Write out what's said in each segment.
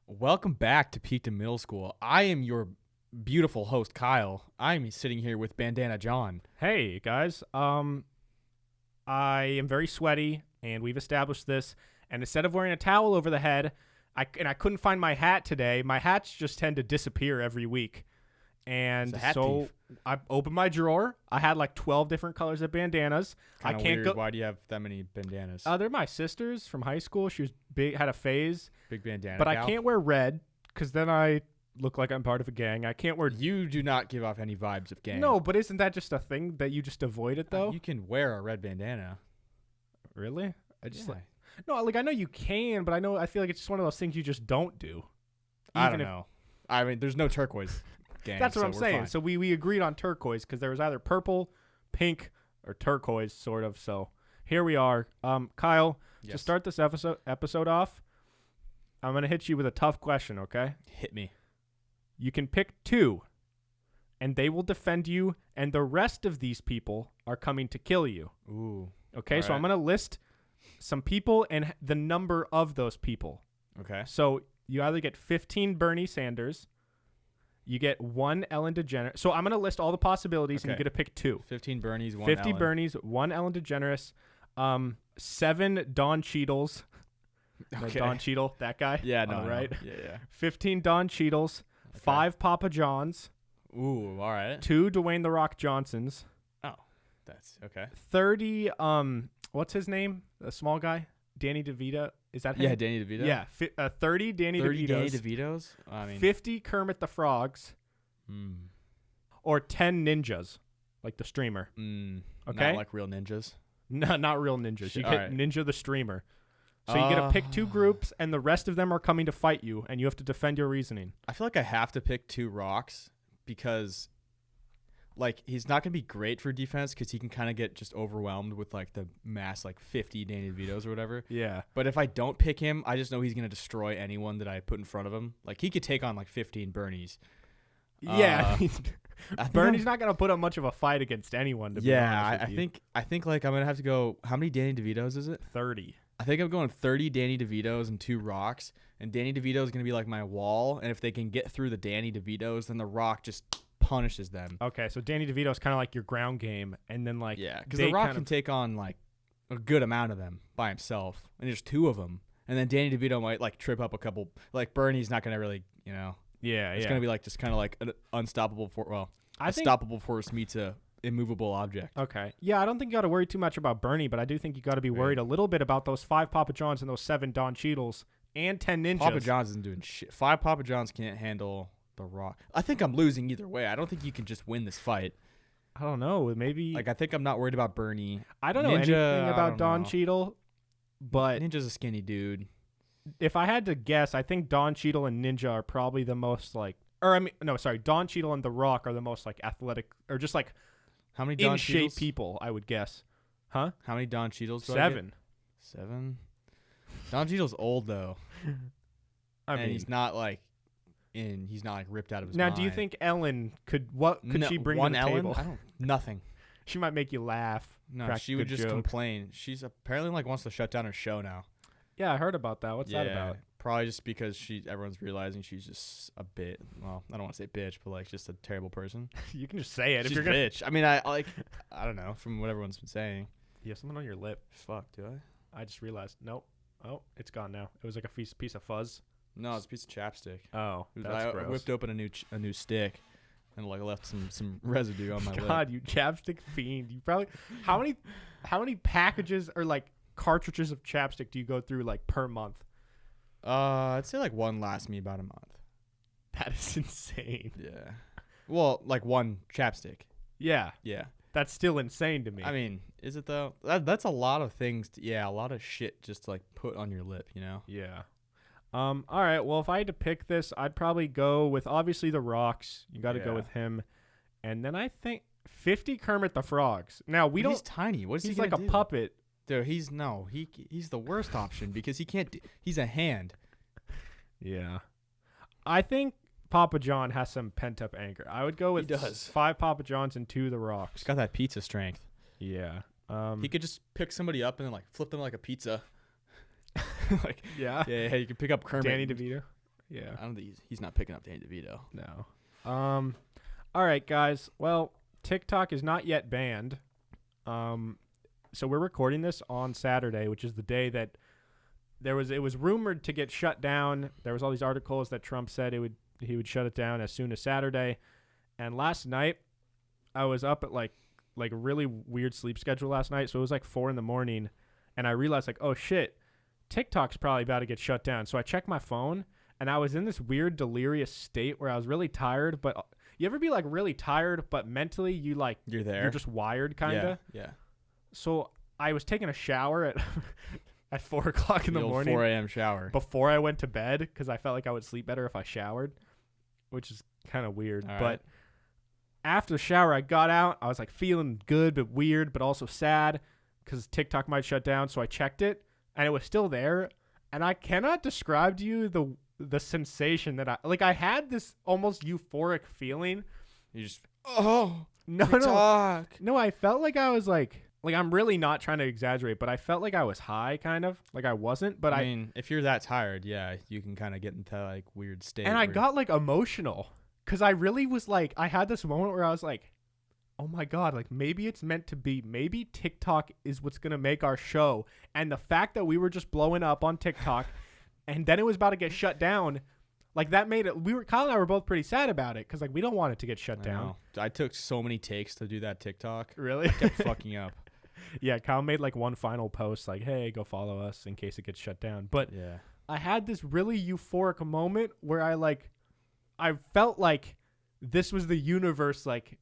Welcome back to Peak to Middle School. I am your beautiful host, Kyle. I'm sitting here with Bandana John. Hey guys, I am very sweaty, and we've established this. And instead of wearing a towel over the head, I couldn't find my hat today. My hats just tend to disappear every week, and so I opened my drawer. I had like 12 different colors of bandanas. Kinda I can't weird. go. Why do you have that many bandanas? They're my sisters from high school. She was big, had a phase, Big bandana. but gal? I can't wear red because then I look like I'm part of a gang. I can't wear. You do not give off any vibes of gang. No, but isn't that just a thing that you just avoid it though? You can wear a red bandana. Really? I just Yeah. No, like I know you can, but I feel like it's just one of those things you just don't do. I don't know. I mean, there's no turquoise gang. That's what so I'm we're saying. fine. So we agreed on turquoise because there was either purple, pink, or turquoise, sort of. So here we are. Kyle, to Yes. start this episode off, I'm gonna hit you with a tough question. Okay? Hit me. You can pick two, and they will defend you, and the rest of these people are coming to kill you. Ooh. Okay? All So I'm right. gonna list some people and the number of those people. Okay. So you either get 15 Bernie Sanders, you get one Ellen DeGeneres. So I'm going to list all the possibilities, and you Okay. get to pick two. 15 Bernies, 50 Ellen. Bernies, one Ellen DeGeneres, 7 Don Cheadles. No, Okay. Don Cheadle, that guy. Yeah, on no, the no. right. Yeah. 15 Don Cheadles, 5 Papa Johns, Ooh, all right. 2 Dwayne The Rock Johnsons, That's okay. 30, what's his name? The small guy? Danny DeVito. Is that him? Yeah, Danny DeVito. Yeah, 30 Danny 30 DeVitos. Danny DeVitos? I mean, 50 Kermit the Frogs, mm, or 10 ninjas, like the streamer. Okay? not like real ninjas. No, not real ninjas. You All get right. Ninja the streamer. So you get to pick two groups, and the rest of them are coming to fight you, and you have to defend your reasoning. I feel like I have to pick two rocks because, like, he's not going to be great for defense because he can kind of get just overwhelmed with, like, the mass, like, 50 Danny DeVitos or whatever. Yeah. But if I don't pick him, I just know he's going to destroy anyone that I put in front of him. Like, he could take on, like, 15 Bernies. Yeah. I think Bernie's I'm- not going to put up much of a fight against anyone, to be honest Yeah, with you. I think, like, I'm going to have to go, how many Danny DeVitos is it? 30. I think I'm going 30 Danny DeVitos and 2 rocks. And Danny DeVito is going to be, like, my wall. And if they can get through the Danny DeVitos, then the rock just punishes them. Okay, so Danny DeVito's kind of like your ground game, and then, like, Yeah, because they the Rock kind can of- take on like a good amount of them by himself, and there's 2 of them, and then Danny DeVito might like trip up a couple. Like Bernie's not gonna really, Yeah, it's gonna be like just kind of like an unstoppable I think. unstoppable force meets a immovable object. Okay. Yeah, I don't think you got to worry too much about Bernie, but I do think you got to be worried a little bit about those 5 Papa Johns and those 7 Don Cheadles and 10 ninjas. Papa John's isn't doing shit. 5 Papa Johns can't handle the Rock. I think I'm losing either way. I don't think you can just win this fight. I don't know. Maybe. Like I think I'm not worried about Bernie. I don't know Ninja, anything I about don't Don know. Cheadle, but Ninja's a skinny dude. if I had to guess, I think Don Cheadle and Ninja are probably the most Don Cheadle and The Rock are the most like athletic or just like How many in Don shape Cheadles? people, I would guess. Huh? How many Don Cheadles? do I get? 7. 7. Don Cheadle's old though. I And mean, he's not like ripped out of his now mind. do you think Ellen could she bring one to the Ellen? table? I don't. Nothing. She might make you laugh. No, crack she a would good just joke. complain. She's apparently like wants to shut down her show now. Yeah, I heard about that. What's that about? Probably just because everyone's realizing she's just a bit. Well, I don't want to say bitch, but like just a terrible person. You can just say it She's if you're gonna. bitch. I mean, I don't know from what everyone's been saying. You have something on your lip. Fuck, do I? I just realized. Nope. Oh, it's gone now. It was like a piece of fuzz. No, it's a piece of chapstick. Oh, It was- that's I gross. whipped open a new stick, and like left some residue on my lip. God, you chapstick fiend. You probably how many packages or like cartridges of chapstick do you go through like per month? I'd say like one lasts me about a month. That is insane. Yeah. Well, like one chapstick. Yeah, Yeah. that's still insane to me. I mean, is it though? That's a lot of things. A lot of shit just to like put on your lip, you know? yeah. All right. Well, if I had to pick this, I'd probably go with obviously the Rocks. You got to go Yeah. with him, and then I think 50 Kermit the Frogs. Now we He's don't. tiny. What is he He's gonna like a do? puppet. Dude, he's the worst option because he can't. He's a hand. Yeah. I think Papa John has some pent up anger. I would go with He does. 5 Papa Johns and 2 the Rocks. He's got that pizza strength. Yeah. He could just pick somebody up and then like flip them like a pizza. Like Yeah. yeah, you could pick up Kermit. Danny DeVito. Yeah. I don't think he's not picking up Danny DeVito. No. All right, guys. Well, TikTok is not yet banned. So we're recording this on Saturday, which is the day that it was rumored to get shut down. There was all these articles that Trump said he would shut it down as soon as Saturday. And last night, I was up at like a really weird sleep schedule last night. So it was like 4 a.m. and I realized like, oh shit, TikTok's probably about to get shut down. So I checked my phone and I was in this weird delirious state where I was really tired. But you ever be like really tired, but mentally you're there. You're just wired kind of. Yeah. So I was taking a shower at at 4 o'clock in the morning. 4 a.m. shower. Before I went to bed because I felt like I would sleep better if I showered, which is kind of weird. All but right. after the shower, I got out. I was like feeling good but weird, but also sad because TikTok might shut down. So I checked it, and it was still there. And I cannot describe to you the sensation that I had this almost euphoric feeling. You just no. I felt like I was like I'm really not trying to exaggerate, but I felt like I was high, kind of like I wasn't. But I mean, if you're that tired, yeah, you can kind of get into like weird state. And I got like emotional because I really was like, I had this moment where I was like, oh my God, like maybe it's meant to be. Maybe TikTok is what's going to make our show. And the fact that we were just blowing up on TikTok and then it was about to get shut down, like that made it, Kyle and I were both pretty sad about it because like we don't want it to get shut down. I took so many takes to do that TikTok. Really? I kept fucking up. Yeah, Kyle made like one final post like, hey, go follow us in case it gets shut down. But yeah, I had this really euphoric moment where I felt like this was the universe like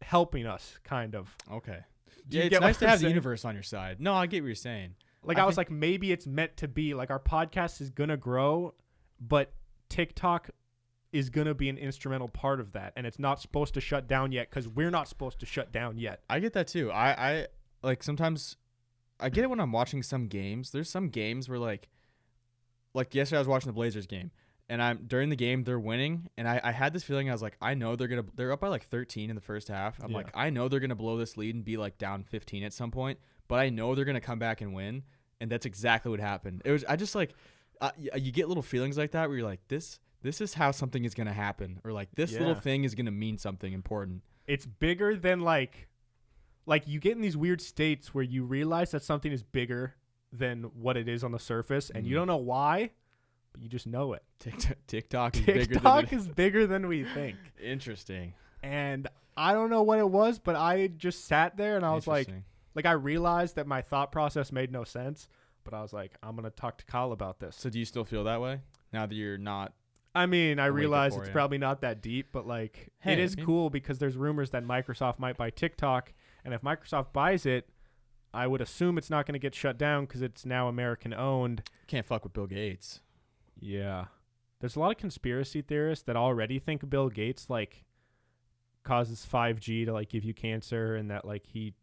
helping us, kind of. Okay. Do you Yeah, get it's what nice to I'm have the saying? universe on your side. No, I get what you're saying. Like I was like, maybe it's meant to be. Like our podcast is gonna grow, but TikTok is gonna be an instrumental part of that, and it's not supposed to shut down yet because we're not supposed to shut down yet. I get that too. I like sometimes I get it when I'm watching some games. There's some games where like yesterday I was watching the Blazers game, and during the game they're winning, and I had this feeling. I was like, I know they're up by like 13 in the first half. I'm like, I know they're gonna blow this lead and be like down 15 at some point, but I know they're gonna come back and win, and that's exactly what happened. I just like you get little feelings like that where you're like, this is how something is gonna happen, or like this little thing is gonna mean something important. It's bigger than like you get in these weird states where you realize that something is bigger than what it is on the surface, and you don't know why, but you just know it. TikTok is bigger than we think. Interesting. And I don't know what it was, but I just sat there and I was like I realized that my thought process made no sense, but I was like, I'm going to talk to Kyle about this. So do you still feel that way now that you're not? I mean, I realize it's probably not that deep, but like it is cool because there's rumors that Microsoft might buy TikTok, and if Microsoft buys it, I would assume it's not going to get shut down because it's now American owned. Can't fuck with Bill Gates. Yeah. There's a lot of conspiracy theorists that already think Bill Gates like causes 5G to like give you cancer and that like he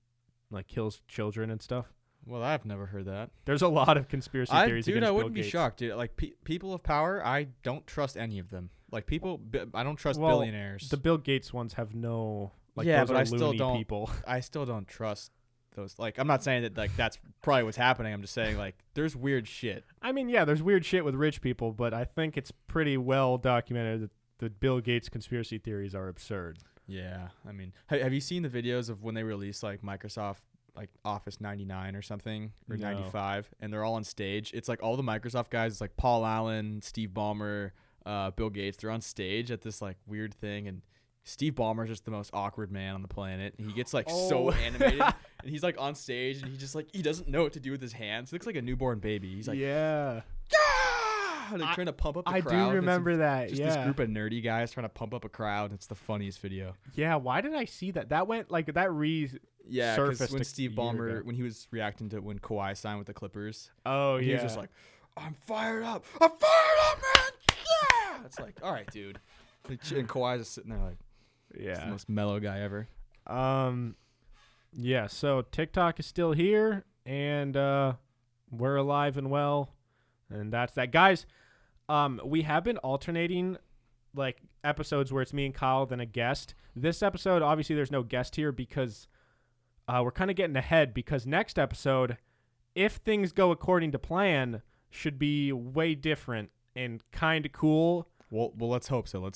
like kills children and stuff. Well, I've never heard that. There's a lot of conspiracy theories against Bill Gates. I wouldn't be shocked, dude. Like people of power, I don't trust any of them. Like I don't trust billionaires. The Bill Gates ones have no like yeah, those but are I still don't. People. I still don't trust those. Like I'm not saying that like that's probably what's happening. I'm just saying like there's weird shit. I mean, yeah, there's weird shit with rich people, but I think it's pretty well documented that the Bill Gates conspiracy theories are absurd. Yeah, I mean, have you seen the videos of when they released like Microsoft like Office 99 or something or 95, and they're all on stage? It's like all the Microsoft guys. It's like Paul Allen, Steve Ballmer, Bill Gates. They're on stage at this like weird thing, and Steve Ballmer's just the most awkward man on the planet. And he gets like so animated, and he's like on stage, and he doesn't know what to do with his hands. He looks like a newborn baby. He's like, yeah. Like trying to pump up the crowd. I do remember that. Just this group of nerdy guys trying to pump up a crowd. It's the funniest video. Yeah, why did I see that? That went like that yeah, because when Steve Ballmer, when he was reacting to when Kawhi signed with the Clippers. Oh, yeah. He was just like, I'm fired up, man. Yeah. It's like, all right, dude. And Kawhi's just sitting there like, yeah, the most mellow guy ever. Yeah, so TikTok is still here, and we're alive and well, and that's that. Guys, we have been alternating like episodes where it's me and Kyle then a guest. This episode, obviously there's no guest here because we're kind of getting ahead, because next episode, if things go according to plan, should be way different, and kind of cool. Well, let's hope so.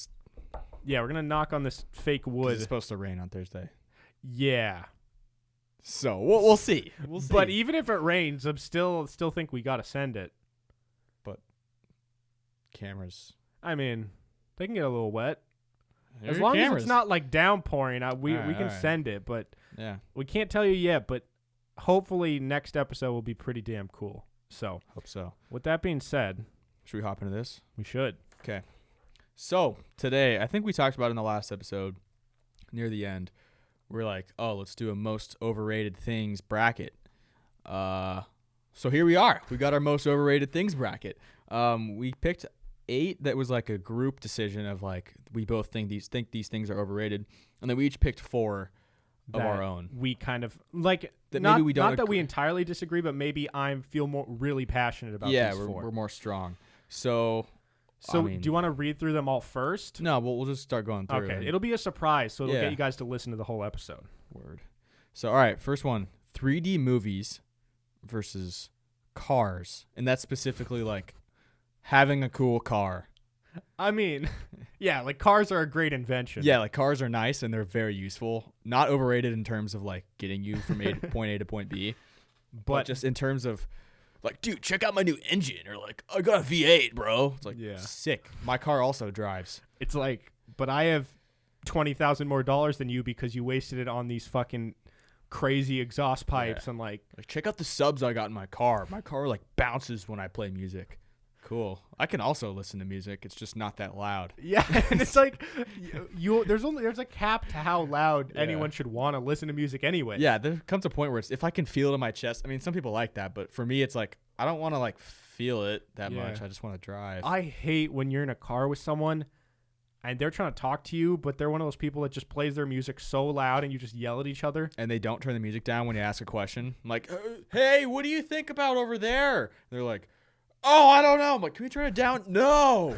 Yeah, we're gonna knock on this fake wood. It's supposed to rain on Thursday. Yeah. So we'll see. But even if it rains, I'm still think we gotta send it. But cameras. I mean, they can get a little wet. They're As long cameras. as it's not like downpouring, we can all right. send it. But Yeah. we can't tell you yet. But hopefully next episode will be pretty damn cool. So Hope so. with that being said, Should we hop into this? we should. Okay. So today, I think we talked about in the last episode, near the end, we're like, oh, let's do a most overrated things bracket. So here we are. We got our most overrated things bracket. We picked 8 that was like a group decision of like we both think these things are overrated, and then we each picked 4 of our own. We kind of like That not, maybe we don't not that we agree. entirely disagree, but maybe I feel really passionate about Yeah, these 4. we're more strong. So So I mean- do you want to read through them all first? no, we'll just start going through. Okay, and- it'll be a surprise, so it'll Yeah. get you guys to listen to the whole episode. Word. So, all right, first one, 3D movies versus cars. And that's specifically like having a cool car. I mean, yeah, like cars are a great invention. Yeah, like cars are nice and they're very useful. Not overrated in terms of like getting you from point A to point B, but just in terms of like, dude, check out my new engine, or like, I got a V8, bro. It's like, Yeah. sick. My car also drives. it's like, but I have $20,000 more than you because you wasted it on these fucking crazy exhaust pipes and like Like, check out the subs I got in my car. My car like bounces when I play music. Cool. I can also listen to music. It's just not that loud. yeah, and it's like there's a cap to how loud Yeah. anyone should want to listen to music anyway. Yeah, there comes a point where it's, if I can feel it in my chest. I mean, some people like that, but for me, it's like I don't want to like feel it that Yeah. much. I just want to drive. I hate when you're in a car with someone and they're trying to talk to you, but they're one of those people that just plays their music so loud and you just yell at each other. And they don't turn the music down when you ask a question. I'm like, hey, what do you think about over there? And they're like, oh, I don't know. I'm like, can we turn it down? No.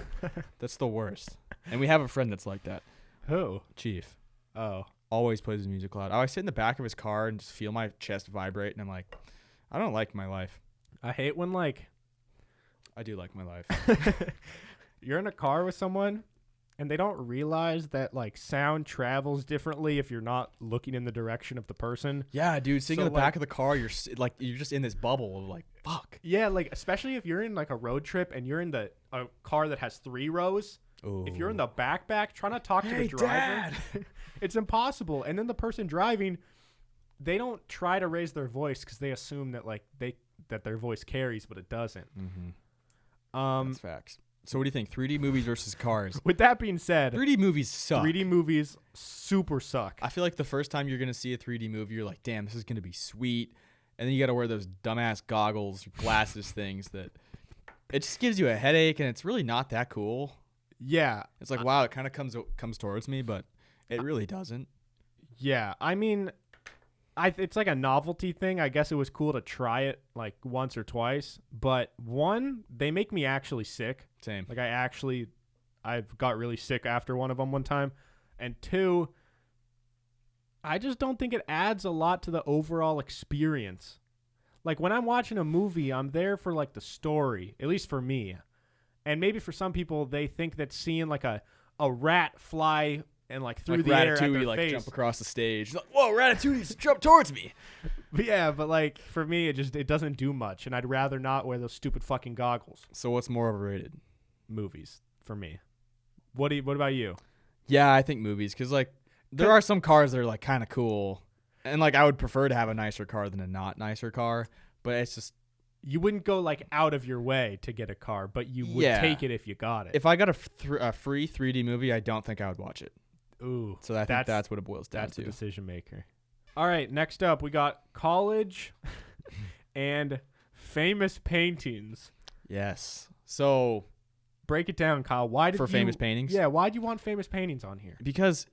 That's the worst. And we have a friend that's like that. Who? Chief. Oh. Always plays his music loud. I always sit in the back of his car and just feel my chest vibrate. And I'm like, I don't like my life. I hate when like I do like my life. you're in a car with someone and they don't realize that like sound travels differently if you're not looking in the direction of the person. Yeah, dude. Sitting So, in the like- back of the car, you're like you're just in this bubble of like, fuck. Yeah, like especially if you're in like a road trip and you're in a car that has 3 rows. Ooh. If you're in the back, trying to talk to Hey, the driver, Dad. it's impossible. And then the person driving, they don't try to raise their voice because they assume that like that their voice carries, but it doesn't. Mm-hmm. That's facts. So what do you think? 3D movies versus cars? With that being said, 3D movies suck. 3D movies super suck. I feel like the first time you're going to see a 3D movie, you're like, damn, this is going to be sweet. And then you got to wear those dumbass goggles, glasses things that it just gives you a headache, and it's really not that cool. Yeah, It's like, wow, it kind of comes towards me, but it really doesn't. yeah. I mean, it's like a novelty thing. I guess it was cool to try it like once or twice, but one, they make me actually sick. Same. Like I've got really sick after one of them one time, and 2, I just don't think it adds a lot to the overall experience. Like when I'm watching a movie, I'm there for like the story, at least for me. And maybe for some people, they think that seeing like a rat fly and like through Like the air at Ratatouille, their like face. jump across the stage. Like, whoa, Ratatouille just jumped towards me. But yeah, but like for me, it doesn't do much, and I'd rather not wear those stupid fucking goggles. So what's more overrated? Movies for me. What about you? Yeah, I think movies, because like there are some cars that are like kind of cool, and like I would prefer to have a nicer car than a not nicer car, but it's just, You wouldn't go like out of your way to get a car, but you would Yeah. take it if you got it. if I got a free 3D movie, I don't think I would watch it. Ooh, So I think that's what it boils down that's the to. decision maker. All right, next up we got college and famous paintings. Yes. So Break it down, Kyle. Why did for you, famous paintings, Yeah, why'd you want famous paintings on here? because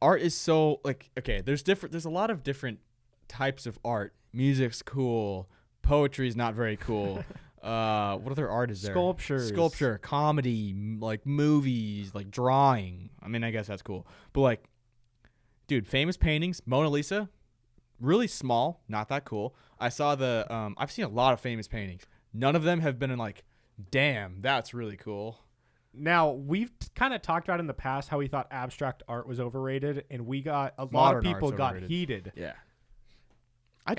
art is so like, okay, there's a lot of different types of art. Music's cool, poetry's not very cool. What other art is there? Sculpture, comedy, like movies, like drawing. I mean, I guess that's cool. But like, dude, famous paintings, Mona Lisa, really small, not that cool. I saw I've seen a lot of famous paintings. None of them have been in like damn, that's really cool. Now, we've kind of talked about in the past how we thought abstract art was overrated, and a lot of Modern people art's got overrated. heated. Yeah. I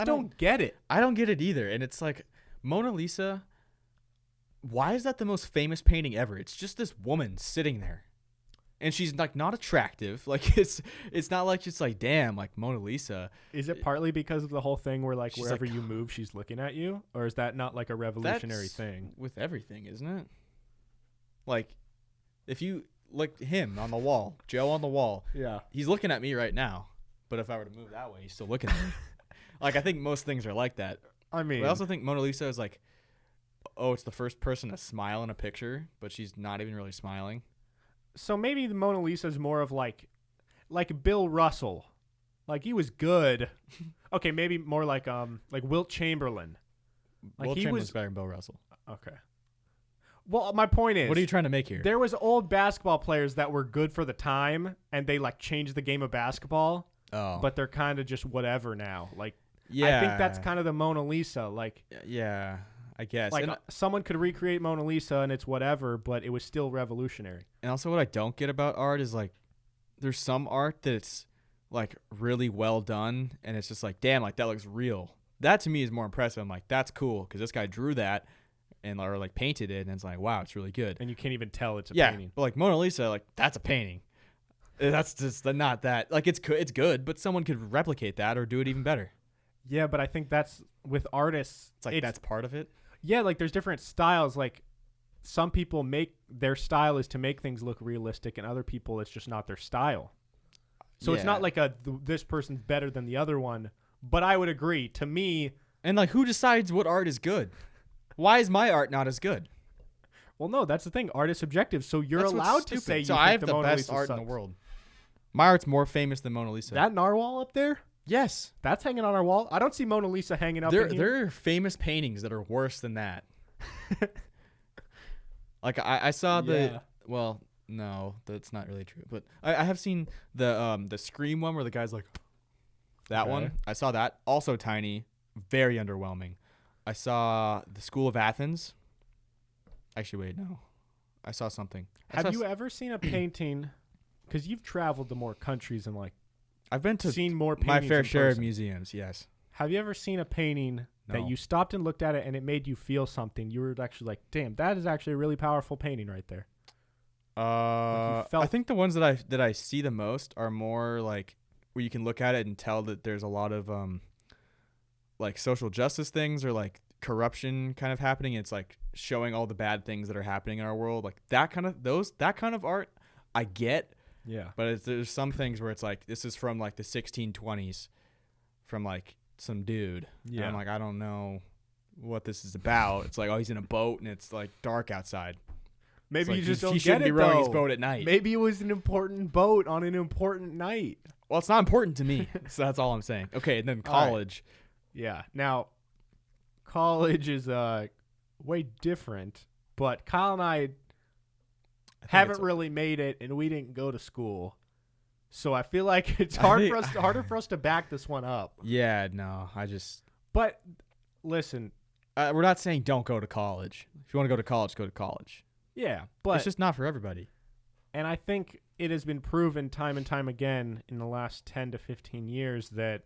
don't get it. I don't get it either. And it's like Mona Lisa, why is that the most famous painting ever? It's just this woman sitting there. And she's like not attractive. Like it's not like it's like, damn, like Mona Lisa. Is it partly because of the whole thing where like She's wherever like, you move, she's looking at you? Or is that not like a revolutionary That's thing? with everything, isn't it? Like if you like him on the wall, Joe on the wall, Yeah. he's looking at me right now. But if I were to move that way, he's still looking at me. Like I think most things are like that. I mean, But I also think Mona Lisa is like, oh, it's the first person to smile in a picture, but she's not even really smiling. so maybe the Mona Lisa is more of like Bill Russell. Like he was good. Okay, maybe more like Wilt Chamberlain. Like Will he Chamberlain's was better than Bill Russell. okay. Well, my point is, What are you trying to make here? there was old basketball players that were good for the time, and they like changed the game of basketball, Oh, but they're kind of just whatever now. Like, yeah, I think that's kind of the Mona Lisa. Like, yeah, I guess. like And, someone could recreate Mona Lisa, and it's whatever, but it was still revolutionary. and also, what I don't get about art is like, there's some art that's like really well done, and it's just like, damn, like that looks real. That to me is more impressive. I'm like, that's cool because this guy drew that, and or like painted it, and it's like, wow, it's really good. And you can't even tell it's a Yeah, painting. but like Mona Lisa, like that's a painting. That's just not that. Like it's good, but someone could replicate that or do it even better. Yeah, but I think that's with artists. It's like that's part of it. Yeah, like there's different styles. Like some people make their style is to make things look realistic, and other people it's just not their style. So it's Yeah. not like this person's better than the other one. But I would agree. To me, And like, who decides what art is good? Why is my art not as good? well, no, that's the thing. Art is subjective, so you're That's what's allowed to stupid. say you so think I have the the Mona best Lisa art in sucks. the world. My art's more famous than Mona Lisa. That narwhal up there, yes, that's hanging on our wall. I don't see Mona Lisa hanging up in here. there are famous paintings that are worse than that. Like I saw Yeah. well, no, that's not really true. But I have seen the Scream one where the guy's like that Okay. one. I saw that, also tiny, very underwhelming. I saw the School of Athens. Actually, wait, no, I saw something. Have you ever seen a painting? Because you've traveled to more countries and like I've been to seen more my paintings fair in share of person. museums. Yes. Have you ever seen a painting that No. you stopped and looked at it and it made you feel something? You were actually like, damn, that is actually a really powerful painting right there. I felt- think the ones that I see the most are more like where you can look at it and tell that there's a lot of like social justice things or like corruption kind of happening. It's like showing all the bad things that are happening in our world. Like that kind of art I get, Yeah. but there's some things where it's like this is from like the 1620s from like some dude. And Yeah. I'm like, I don't know what this is about. It's like, oh, he's in a boat and it's like dark outside. Maybe It's like, you just don't he get shouldn't it be rowing his though. boat at night. Maybe it was an important boat on an important night. Well, it's not important to me. So that's all I'm saying. Okay, and then All right. college. Yeah. Now, college is way different, but Kyle and I haven't really made it, and we didn't go to school. So I feel like it's harder for us to back this one up. Yeah, no, I just But listen, we're not saying don't go to college. If you want to go to college, go to college. yeah, but It's just not for everybody. and I think it has been proven time and time again in the last 10 to 15 years that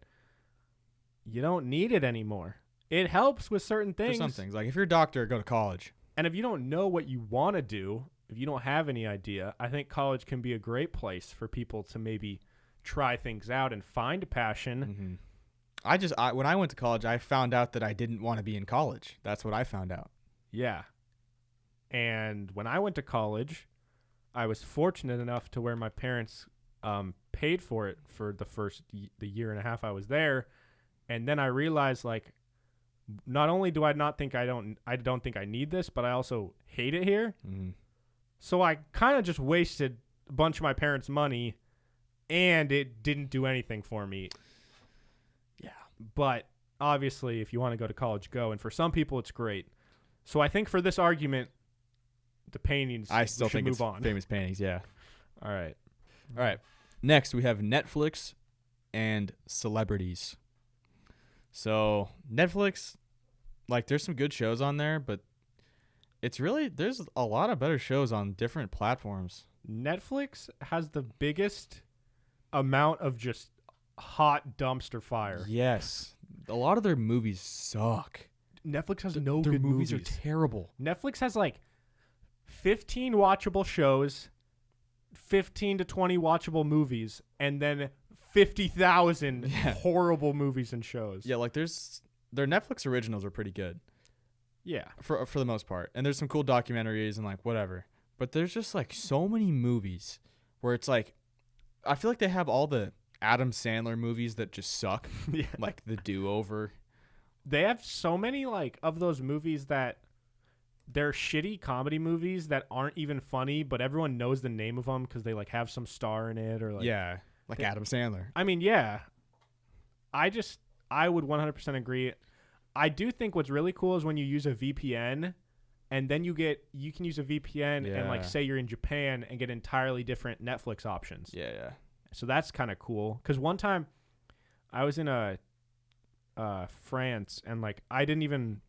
you don't need it anymore. It helps with certain For things. some things, like if you're a doctor, go to college. And if you don't know what you want to do, if you don't have any idea, I think college can be a great place for people to maybe try things out and find a passion. Mm-hmm. When I went to college, I found out that I didn't want to be in college. That's what I found out. Yeah. And when I went to college, I was fortunate enough to where my parents paid for it for the year and a half I was there. And then I realized, like, not only do I not think I don't think I need this, but I also hate it here. Mm-hmm. So I kind of just wasted a bunch of my parents' money, and it didn't do anything for me. Yeah. But obviously, if you want to go to college, go. And for some people, it's great. So I think for this argument, the paintings, I still we should think move it's on. famous paintings. Yeah. All right. All right. Next, we have Netflix and celebrities. So Netflix, like, there's some good shows on there, but It's really there's a lot of better shows on different platforms. Netflix has the biggest amount of just hot dumpster fire. Yes. A lot of their movies suck. Netflix has no Their good movies movies. are terrible. Netflix has like 15 watchable shows, 15 to 20 watchable movies, and then 50,000 horrible movies and shows. Yeah, like their Netflix originals are pretty good. Yeah. For the most part. And there's some cool documentaries and like whatever. But there's just like so many movies where it's like I feel like they have all the Adam Sandler movies that just suck. Yeah. Like The Do-Over. They have so many like of those movies that they're shitty comedy movies that aren't even funny, but everyone knows the name of them because they like have some star in it or like Yeah, like Adam Sandler. I mean, yeah. I would 100% agree. I do think what's really cool is when you use a VPN and then you can use a VPN and like say you're in Japan and get entirely different Netflix options. Yeah. So that's kind of cool. Because one time I was in France and like I didn't even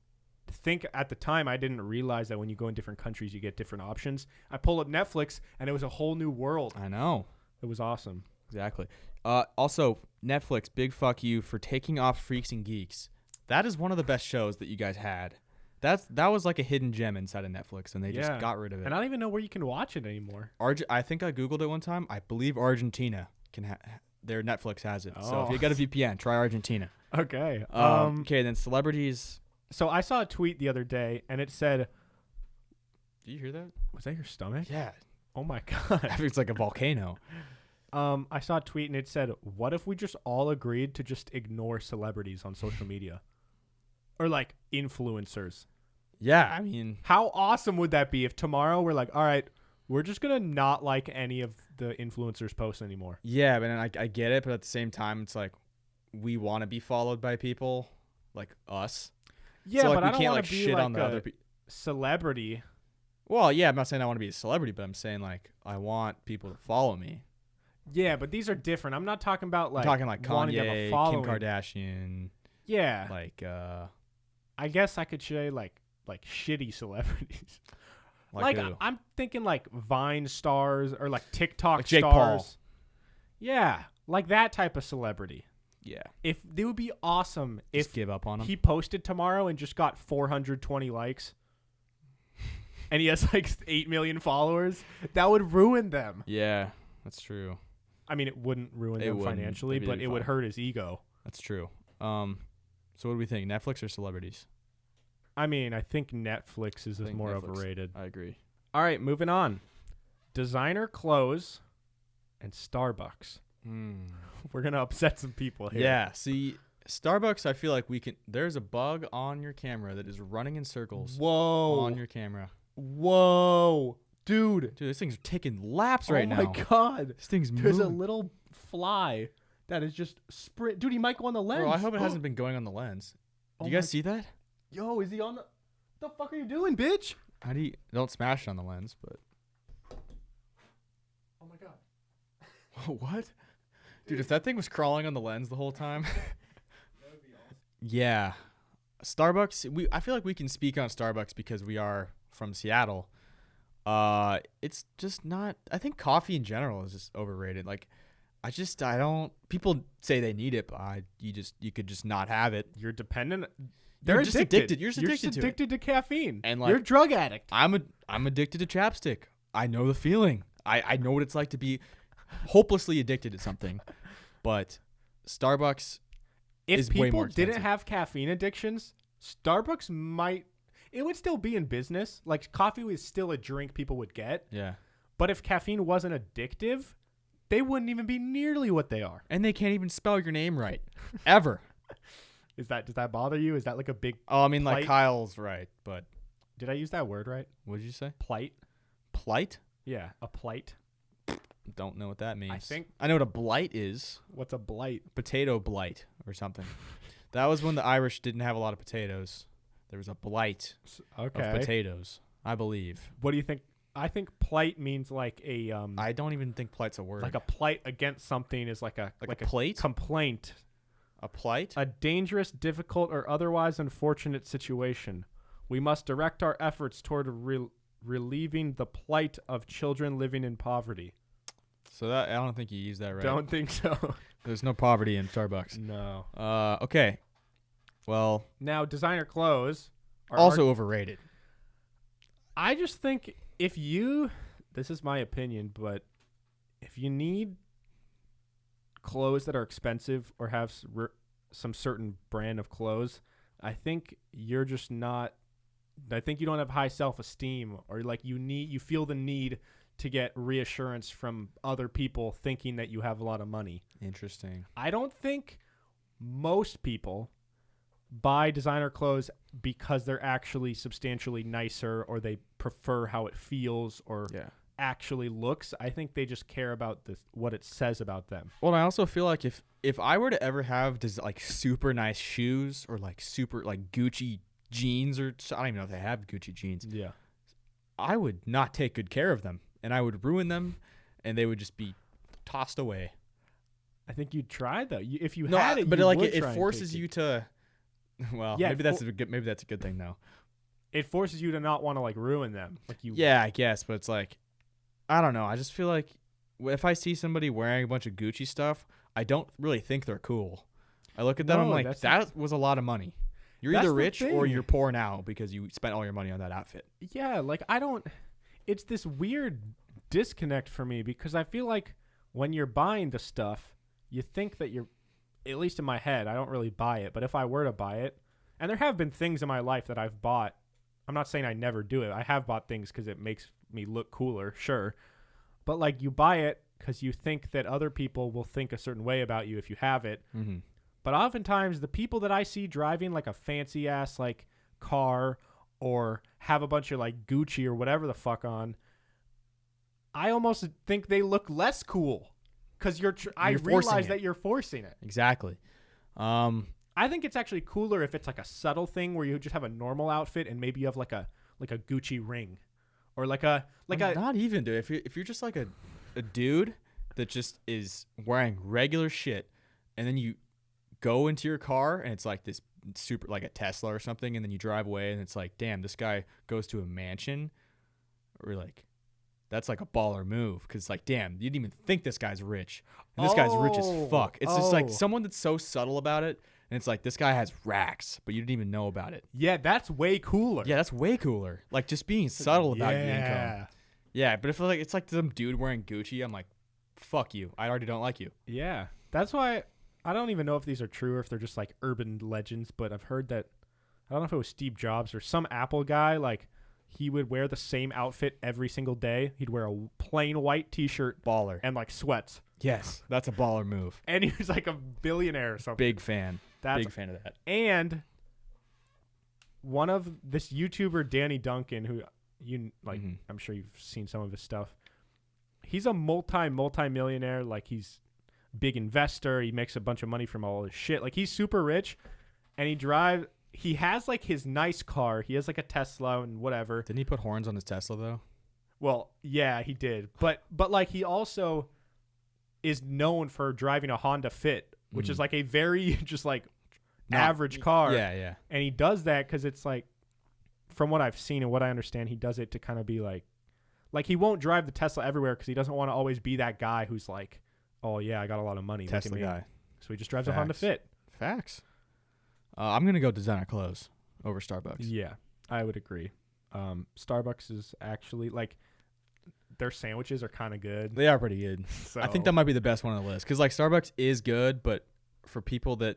think at the time, I didn't realize that when you go in different countries, you get different options. I pull up Netflix and it was a whole new world. I know. It was awesome. Exactly. Also, Netflix, big fuck you for taking off Freaks and Geeks. That is one of the best shows that you guys had. That was like a hidden gem inside of Netflix, and they just got rid of it. And I don't even know where you can watch it anymore. I think I Googled it one time. I believe Argentina their Netflix has it. So if you got a VPN, try Argentina. Okay. Okay, then celebrities. So I saw a tweet the other day, and it said, Do you hear that? was that your stomach? Yeah. Oh, my God. I think it's like a volcano. I saw a tweet, and it said, what if we just all agreed to just ignore celebrities on social media? Or, like, influencers. Yeah, I mean. How awesome would that be if tomorrow we're like, all right, we're just going to not like any of the influencers' posts anymore? Yeah, but I get it, but at the same time, it's like we want to be followed by people like us. Yeah, so, like, but we I don't can't want like to be shit like on the other people. Celebrity. Well, yeah, I'm not saying I want to be a celebrity, but I'm saying like I want people to follow me. Yeah, but these are different. I'm not talking about like I'm talking like wanting to have a Kanye, Kim following. Kardashian. Yeah. Like I guess I could say like shitty celebrities. like I'm thinking like Vine stars or like TikTok like Jake stars. Paul. Yeah, like that type of celebrity. Yeah. If they would be awesome Just if give up on him. he posted tomorrow and just got 420 likes. And he has like 8 million followers. That would ruin them. Yeah, that's true. I mean, it wouldn't ruin them wouldn't. financially, It'd but be it would fine. hurt his ego. That's true. So what do we think? Netflix or celebrities? I mean, I think Netflix is I think more Netflix. overrated. I agree. All right, moving on. Designer clothes and Starbucks. We're going to upset some people here. Yeah, see, Starbucks, I feel like there's a bug on your camera that is running in circles Whoa. on your camera. Whoa. Dude, this thing's taking laps right now. Oh, my God. This thing's There's moving. a little fly that is just sprint. Dude, he might go on the lens. Bro, I hope it hasn't been going on the lens. Do you guys see that? Yo, is he on the fuck are you doing, bitch? How do you... Don't smash it on the lens, but... Oh, my God. What? Dude, if that thing was crawling on the lens the whole time... That would be awesome. Yeah. Starbucks, I feel like we can speak on Starbucks because we are from Seattle. It's just not... I think coffee in general is just overrated. Like, I don't... People say they need it, but you could just not have it. You're dependent... You're just addicted. You're just addicted to caffeine. And like, you're a drug addict. I'm addicted to chapstick. I know the feeling. I know what it's like to be hopelessly addicted to something. But Starbucks is way more If people expensive. didn't have caffeine addictions, Starbucks might... It would still be in business. Like, coffee was still a drink people would get. Yeah. But if caffeine wasn't addictive, they wouldn't even be nearly what they are. And they can't even spell your name right. Ever. Does that bother you? Is that like a big... Oh, I mean, plight? like Kyle's right, but... Did I use that word right? What did you say? Plight? Plight? Yeah, a plight. Don't know what that means. I know what a blight is. What's a blight? Potato blight or something. That was when the Irish didn't have a lot of potatoes. There was a blight of potatoes, I believe. What do you think? I think plight means like a... I don't even think plight's a word. Like a plight against something is like a plate? Complaint. A plight? A dangerous, difficult, or otherwise unfortunate situation. We must direct our efforts toward relieving the plight of children living in poverty. So that I don't think you used that right. Don't think so. There's no poverty in Starbucks. No. Okay. Well, now designer clothes are also overrated. I just think this is my opinion, but if you need clothes that are expensive or have some certain brand of clothes, I think you're just not. I think you don't have high self-esteem, or like you feel the need to get reassurance from other people thinking that you have a lot of money. Interesting. I don't think most people buy designer clothes because they're actually substantially nicer, or they prefer how it feels or actually looks. I think they just care about what it says about them. Well, I also feel like if I were to ever have like super nice shoes or like super like Gucci jeans, or I don't even know if they have Gucci jeans. Yeah. I would not take good care of them, and I would ruin them, and they would just be tossed away. I think you'd try though. If you had it, but you like would it try forces you to. Well, yeah, maybe that's a good thing though. It forces you to not want to like ruin them. Like you. Yeah, I guess, but it's like, I don't know. I just feel like if I see somebody wearing a bunch of Gucci stuff, I don't really think they're cool. I look at them, I'm like, that was a lot of money. You're either rich or you're poor now because you spent all your money on that outfit. Yeah, like it's this weird disconnect for me, because I feel like when you're buying the stuff, you think that at least in my head, I don't really buy it. But if I were to buy it, and there have been things in my life that I've bought, I'm not saying I never do it. I have bought things because it makes me look cooler, sure. But like you buy it because you think that other people will think a certain way about you if you have it. Mm-hmm. But oftentimes the people that I see driving like a fancy ass like car or have a bunch of like Gucci or whatever the fuck on, I almost think they look less cool because I realize that you're forcing it. Exactly. I think it's actually cooler if it's like a subtle thing where you just have a normal outfit and maybe you have like a Gucci ring, or not even, dude. If you're just like a dude that just is wearing regular shit, and then you go into your car and it's like this super, like a Tesla or something, and then you drive away and it's like, damn, this guy goes to a mansion, or like, that's like a baller move, because like, damn, you didn't even think this guy's rich, and this guy's rich as fuck. It's just like someone that's so subtle about it, and it's like, this guy has racks, but you didn't even know about it. Yeah, that's way cooler. Yeah, that's way cooler. Like just being subtle about your income. Yeah, but if like it's like some dude wearing Gucci, I'm like, fuck you. I already don't like you. Yeah, that's why I don't even know if these are true or if they're just like urban legends, but I've heard that, I don't know if it was Steve Jobs or some Apple guy, like he would wear the same outfit every single day. He'd wear a plain white t-shirt, baller, and like sweats. Yes, that's a baller move. And he was like a billionaire or something. Big fan. Big fan of that. And one of this YouTuber, Danny Duncan, who you like, I'm sure you've seen some of his stuff. He's a multi-millionaire. Like he's big investor. He makes a bunch of money from all his shit. Like he's super rich, and he has like his nice car. He has like a Tesla and whatever. Didn't he put horns on his Tesla though? Well, yeah, he did. But like he also is known for driving a Honda Fit, which is like a very just like average car. Yeah, yeah. And he does that because it's like, from what I've seen and what I understand, he does it to kind of be like he won't drive the Tesla everywhere because he doesn't want to always be that guy who's like, oh yeah, I got a lot of money. Tesla guy. So he just drives a Honda Fit. Facts. I'm gonna go designer clothes over Starbucks. Yeah, I would agree. Starbucks is actually like, their sandwiches are kind of good. They are pretty good. So. I think that might be the best one on the list, because like Starbucks is good, but for people that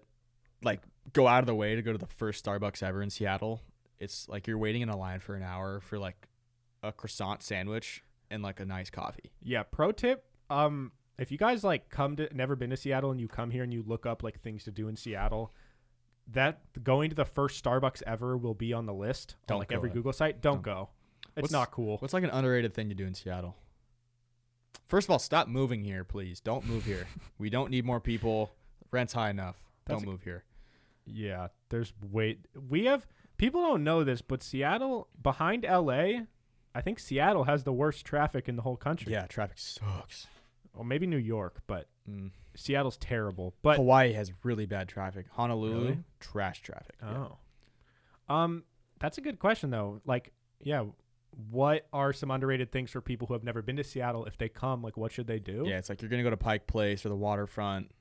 like go out of the way to go to the first Starbucks ever in Seattle, it's like you're waiting in a line for an hour for like a croissant sandwich and like a nice coffee. Yeah. Pro tip: if you guys like never been to Seattle and you come here and you look up like things to do in Seattle, that going to the first Starbucks ever will be on the list on like every Google site. Don't go. It's not cool. What's like an underrated thing to do in Seattle? First of all, stop moving here, please. Don't move here. We don't need more people. Rent's high enough. Don't move here. Yeah, people don't know this, but Seattle, behind LA, I think Seattle has the worst traffic in the whole country. Yeah, traffic sucks. Well, maybe New York, but Seattle's terrible. But Hawaii has really bad traffic. Honolulu, really? trash traffic. Oh. Yeah. That's a good question though. Like, yeah, what are some underrated things for people who have never been to Seattle? If they come, like, what should they do? Yeah, it's like you're gonna go to Pike Place or the waterfront.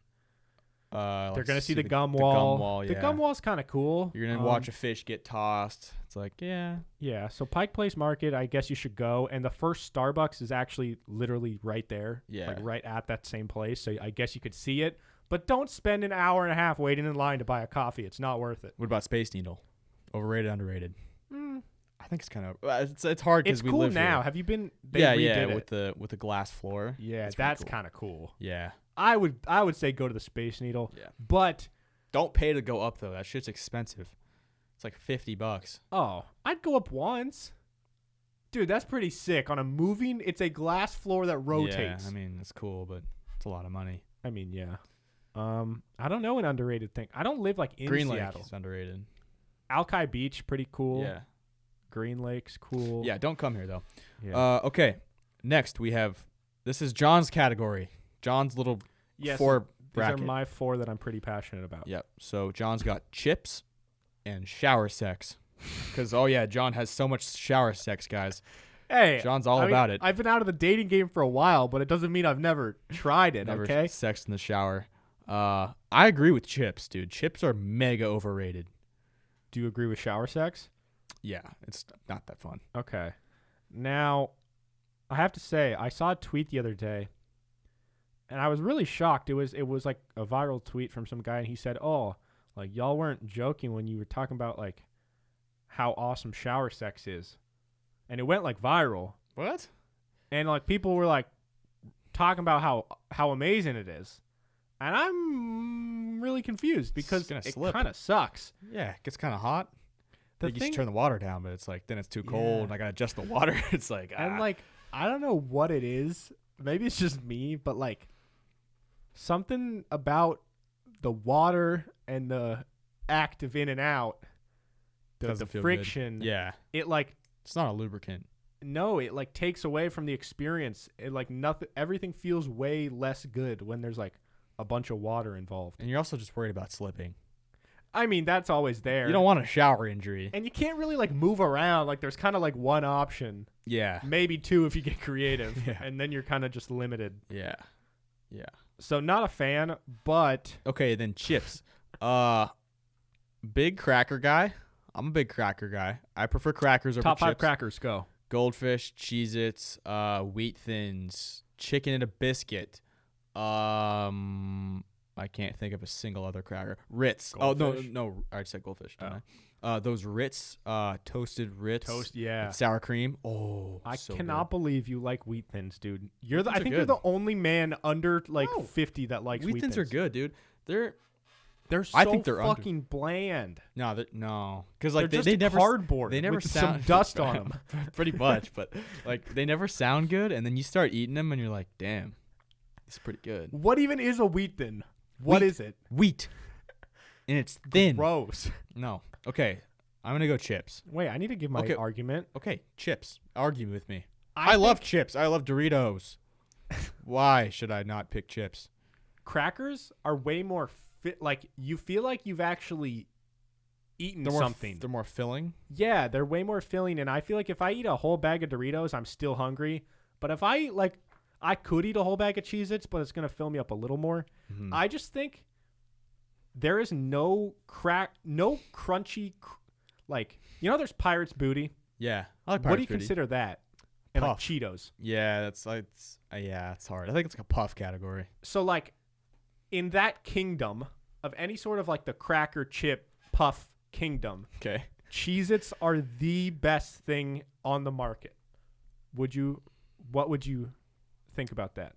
They're gonna see the gum wall. The gum wall, The gum wall's kind of cool. You're gonna watch a fish get tossed. It's like, yeah. Yeah. So Pike Place Market, I guess you should go. And the first Starbucks is actually literally right there. Yeah. Like right at that same place. So I guess you could see it. But don't spend an hour and a half waiting in line to buy a coffee. It's not worth it. What about Space Needle? Overrated, underrated? I think it's kind of it's hard because we cool live now. here. Have you been? Yeah, it. with the glass floor. Yeah, that's kind of cool. Yeah. I would say go to the Space Needle. Yeah. But don't pay to go up though. That shit's expensive. It's like $50. Oh, I'd go up once. Dude, that's pretty sick. On a moving, it's a glass floor that rotates. Yeah, I mean, it's cool, but it's a lot of money. I mean, yeah. I don't know an underrated thing. I don't live like in Green Seattle. Lake is underrated. Alki Beach, pretty cool. Yeah. Green Lake's cool. Yeah, don't come here though. Yeah. Okay. Next we have this is John's category. John's little four bracket. These are my four that I'm pretty passionate about. Yep. So John's got chips and shower sex. Because John has so much shower sex, guys. Hey, John's all about it. I've been out of the dating game for a while, but it doesn't mean I've never tried it. Never okay. Sex in the shower. I agree with chips, dude. Chips are mega overrated. Do you agree with shower sex? Yeah, it's not that fun. Okay. Now, I have to say, I saw a tweet the other day, and I was really shocked. It was like a viral tweet from some guy, and he said, "Oh, like y'all weren't joking when you were talking about like how awesome shower sex is," and it went like viral. What? And like people were like talking about how amazing it is, and I'm really confused because it kind of sucks. Yeah, it gets kind of hot. You just thing, turn the water down, but it's like then it's too cold. And I gotta adjust the water. It's like and like I don't know what it is. Maybe it's just me, but like something about the water and the act of in and out, the friction. Good. Yeah, it like it's not a lubricant. No, it like takes away from the experience. It like nothing. Everything feels way less good when there's like a bunch of water involved. And you're also just worried about slipping. I mean, that's always there. You don't want a shower injury. And you can't really like move around. Like there's kind of like one option. Yeah. Maybe two if you get creative. Yeah. And then you're kind of just limited. Yeah. Yeah. So not a fan, but okay, then chips. Big cracker guy. I'm a big cracker guy. I prefer crackers over top chips. 5 crackers, go. Goldfish, Cheez-Its, Wheat Thins, chicken and a biscuit. I can't think of a single other cracker. Ritz. Goldfish. Oh no! I said goldfish. Didn't I? Those Ritz, toasted Ritz, yeah, with sour cream. Oh, I so cannot good. believe you like Wheat Thins, dude. I think good. you're the only man under like 50 that likes Wheat Thins. Wheat Thins are good, dude. They're so I think they're fucking bland. No, because like they're they just never cardboard. They never with sound some dust on them. pretty much, but like they never sound good, and then you start eating them, and you're like, damn, it's pretty good. What even is a Wheat Thin? What is it? Wheat. And it's thin. Gross. No. Okay. I'm going to go chips. Wait, I need to give my argument. Okay. Chips. Argue with me. I love chips. I love Doritos. Why should I not pick chips? Crackers are way more like you feel like you've actually eaten something. They're more filling. Yeah, they're way more filling. And I feel like if I eat a whole bag of Doritos, I'm still hungry. But if I eat I could eat a whole bag of Cheez-Its, but it's going to fill me up a little more. Mm-hmm. I just think there is no crunchy, there's Pirate's Booty. Yeah. I like Pirate's What do you Booty. consider that? And like Cheetos. Yeah, it's hard. I think it's like a puff category. So like in that kingdom of any sort of like the cracker chip puff kingdom, okay, Cheez-Its are the best thing on the market. What would you think about that?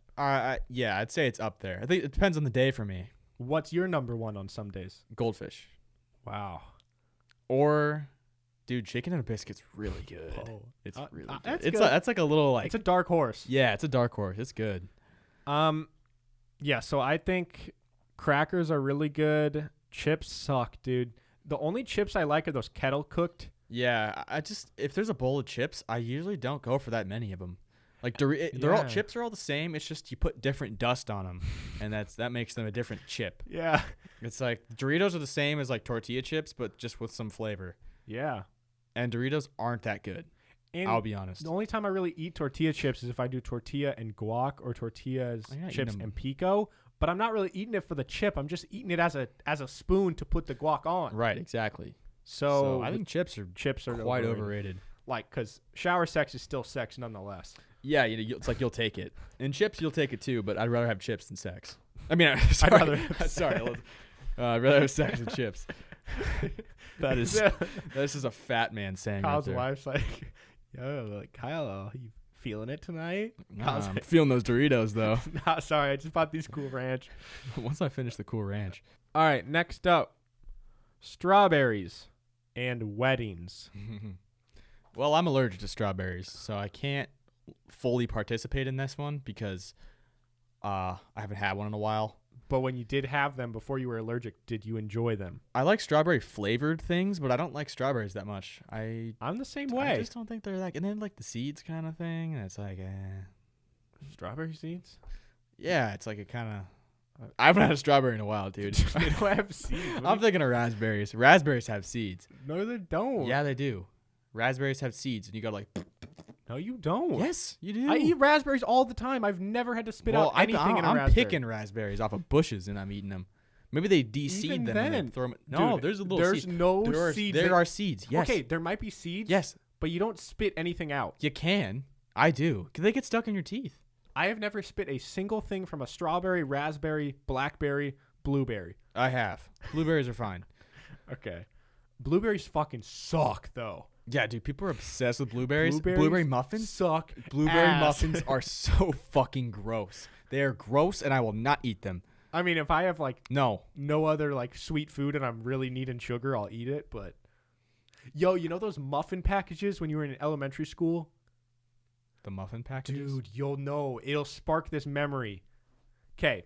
Yeah, I'd say it's up there. I think it depends on the day for me. What's your number one on some days? Goldfish. Wow. Or, dude, chicken and a biscuit's really good. Oh, it's really good. That's that's like a little like. It's a dark horse. Yeah, it's a dark horse. It's good. Yeah. So I think crackers are really good. Chips suck, dude. The only chips I like are those kettle cooked. Yeah, if there's a bowl of chips, I usually don't go for that many of them. Like chips are all the same. It's just you put different dust on them, and that makes them a different chip. Yeah, it's like Doritos are the same as like tortilla chips, but just with some flavor. Yeah, And Doritos aren't that good. And I'll be honest. the only time I really eat tortilla chips is if I do tortilla and guac or tortillas, chips, and pico. But I'm not really eating it for the chip. I'm just eating it as a spoon to put the guac on. Right, exactly. So I think chips are quite overrated. Like, because shower sex is still sex nonetheless. Yeah, it's like you'll take it. And chips, you'll take it too, but I'd rather have chips than sex. I mean, I'd rather have sorry. I'd rather have sex than chips. That's just a fat man saying Kyle's right there. wife's like, yo, like, Kyle, are you feeling it tonight? Nah, I'm feeling those Doritos, though. Nah, sorry, I just bought these Cool Ranch. Once I finish the Cool Ranch. All right, next up, strawberries and weddings. Well, I'm allergic to strawberries, so I can't fully participate in this one because I haven't had one in a while. But when you did have them before you were allergic, did you enjoy them? I like strawberry flavored things, but I don't like strawberries that much. I'm the same way. I just don't think they're like, and then like the seeds kind of thing, and it's like, Strawberry seeds? Yeah, it's like it kind of. I haven't had a strawberry in a while, dude. They don't have seeds. I'm thinking of raspberries. Raspberries have seeds. No, they don't. Yeah, they do. Raspberries have seeds, and you gotta like. No, you don't. Yes, you do. I eat raspberries all the time. I've never had to spit out anything in a raspberry. I'm picking raspberries off of bushes, and I'm eating them. Maybe they de-seed them and then throw them. No, dude, there's a little there's seed. no seeds. There are seeds, yes. Okay, there might be seeds. Yes. But you don't spit anything out. You can. I do. They get stuck in your teeth. I have never spit a single thing from a strawberry, raspberry, blackberry, blueberry. I have. Blueberries are fine. Okay. Blueberries fucking suck, though. Yeah, dude, people are obsessed with blueberries. Blueberries Blueberry muffins suck. Blueberry ass. muffins are so fucking gross. They are gross, and I will not eat them. I mean, if I have like no other like sweet food and I'm really needing sugar, I'll eat it. But yo, you know those muffin packages when you were in elementary school? The muffin packages? Dude, you'll know. It'll spark this memory. Okay.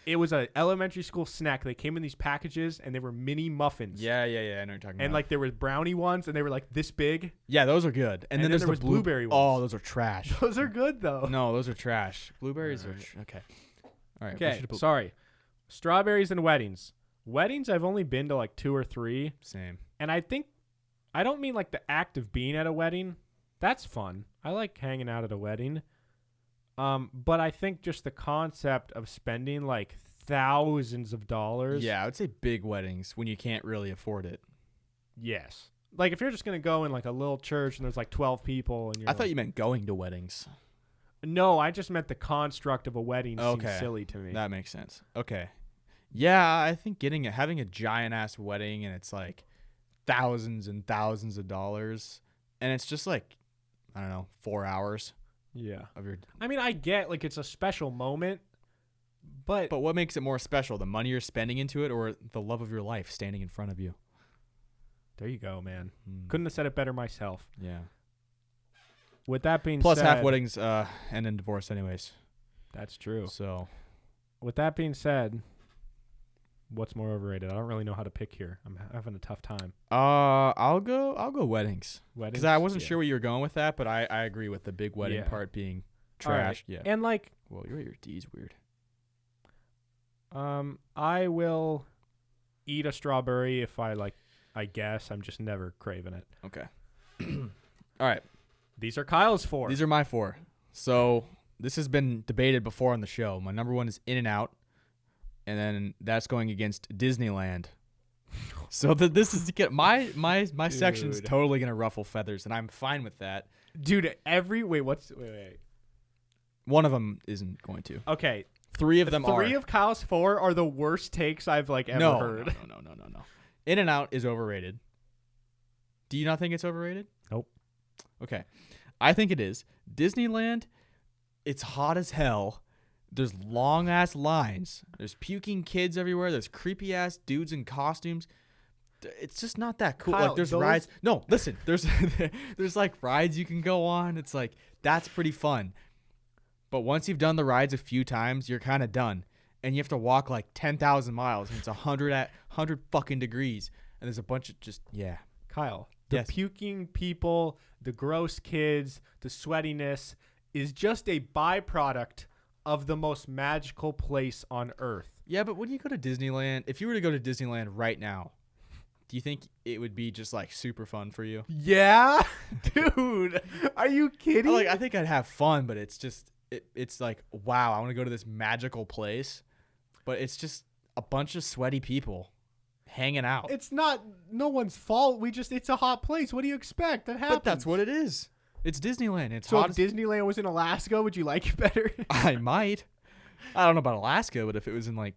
It was an elementary school snack. They came in these packages, and they were mini muffins. Yeah. I know what you're talking about. And, like, there was brownie ones, and they were, like, this big. Yeah, those are good. And then there's there was blueberry ones. Oh, those are trash. Those are good, though. No, those are trash. Blueberries are... Okay. All right. Okay, sorry. Strawberries and weddings. Weddings, I've only been to, like, 2 or 3. Same. And I don't mean, like, the act of being at a wedding. That's fun. I like hanging out at a wedding. But I think just the concept of spending like thousands of dollars. Yeah, I would say big weddings when you can't really afford it. Yes. Like if you're just going to go in like a little church and there's like 12 people and you're I thought you meant going to weddings. No, I just meant the construct of a wedding seems silly to me. That makes sense. Okay. Yeah, I think having a giant ass wedding and it's like thousands and thousands of dollars and it's just like I don't know, 4 hours. Yeah. Of your I mean, I get like it's a special moment, but what makes it more special? The money you're spending into it or the love of your life standing in front of you? There you go, man. Couldn't have said it better myself. Yeah. With that being Plus said, half weddings end in divorce anyways. That's true. So, with that being said, what's more overrated? I don't really know how to pick here. I'm having a tough time. I'll go weddings. Weddings. Because I wasn't sure where you were going with that, but I agree with the big wedding part being trash. Right. Yeah. And like, well, your D's weird. I will eat a strawberry if I like. I guess I'm just never craving it. Okay. All right. These are Kyle's 4. These are my 4. So this has been debated before on the show. My number 1 is In-N-Out. And then that's going against Disneyland. So this is to get my section's totally gonna ruffle feathers, and I'm fine with that. Dude, wait. One of them isn't going to. Okay. 3 of them are. 3 of Kyle's 4 are the worst takes I've like ever heard. No. In-N-Out is overrated. Do you not think it's overrated? Nope. Okay. I think it is. Disneyland, it's hot as hell. There's long ass lines. There's puking kids everywhere. There's creepy ass dudes in costumes. It's just not that cool. Kyle, like there's rides. No, listen. There's like rides you can go on. It's like that's pretty fun. But once you've done the rides a few times, you're kind of done. And you have to walk like 10,000 miles and it's 100 fucking degrees and there's a bunch of Kyle, the puking people, the gross kids, the sweatiness is just a byproduct of the most magical place on earth. Yeah, but when you go to Disneyland, if you were to go to Disneyland right now, Do you think it would be just like super fun for you? Yeah, dude. Are you kidding? I think I'd have fun, but it's just it's like, wow, I want to go to this magical place, but it's just a bunch of sweaty people hanging out. It's not no one's fault. It's a hot place. What do you expect? That happens. But that's what it is. It's Disneyland. It's so hot. if Disneyland was in Alaska, would you like it better? I might. I don't know about Alaska, but if it was in like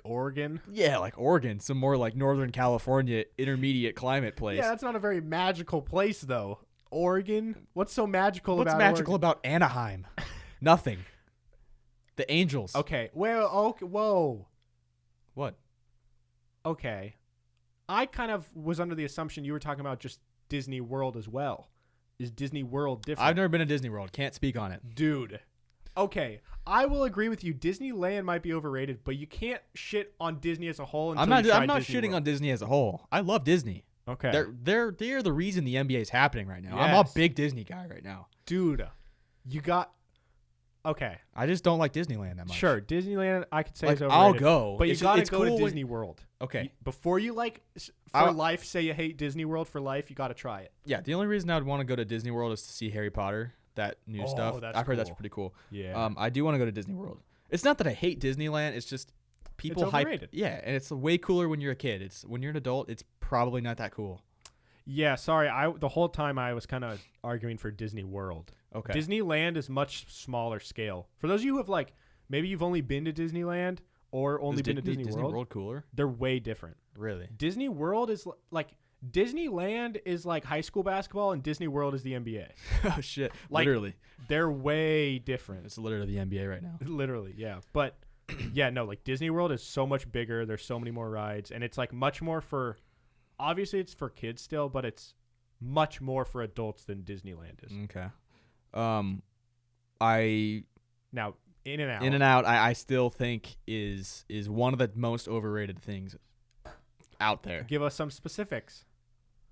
Oregon. Yeah, like Oregon, some more like Northern California intermediate climate place. Yeah, that's not a very magical place though. Oregon? What's so magical What's about magical Oregon? about Anaheim? Nothing. The Angels. Okay. Well, okay. Whoa. What? Okay. I kind of was under the assumption you were talking about just Disney World as well. Is Disney World different? I've never been to Disney World. Can't speak on it. Dude. Okay. I will agree with you. Disneyland might be overrated, but you can't shit on Disney as a whole until I'm not Disney shitting World. on Disney as a whole. I love Disney. Okay. They're the reason the NBA is happening right now. I'm a Yes. big Disney guy right now. Dude. You got Okay. I just don't like Disneyland that much. Sure, Disneyland I could say Like, it's overrated. I'll go. But you It's got to cool go to when- Disney World. Okay. Before you life say you hate Disney World for life, you got to try it. Yeah, the only reason I would want to go to Disney World is to see Harry Potter, that new stuff. That's I've heard that's cool. pretty cool. Yeah. I do want to go to Disney World. It's not that I hate Disneyland. It's just people hype. overrated. Yeah, and it's way cooler when you're a kid. It's when you're an adult, it's probably not that cool. Yeah, sorry. The whole time I was kind of arguing for Disney World. Okay. Disneyland is much smaller scale. For those of you who have maybe you've only been to Disneyland or only been to Disney World, cooler? they're way different. Really? Disney World is Disneyland is like high school basketball and Disney World is the NBA. Oh shit! Like- Literally, They're way different. it's literally the NBA right now. Literally, yeah. But yeah, no, Disney World is so much bigger. There's so many more rides, and it's much more for. Obviously, it's for kids still, but it's much more for adults than Disneyland is. Okay. I Now, In and Out. In and Out, I still think is one of the most overrated things out there. Give us some specifics.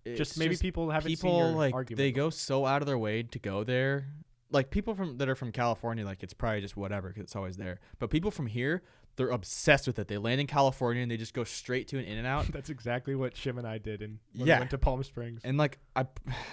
It's Just maybe people haven't seen your argument. they go so out of their way to go there. Like people that are from California, it's probably just whatever because it's always there. But people from here, they're obsessed with it. They land in California and they just go straight to an In-N-Out. That's exactly what Shim and I did when we Yeah. went to Palm Springs. And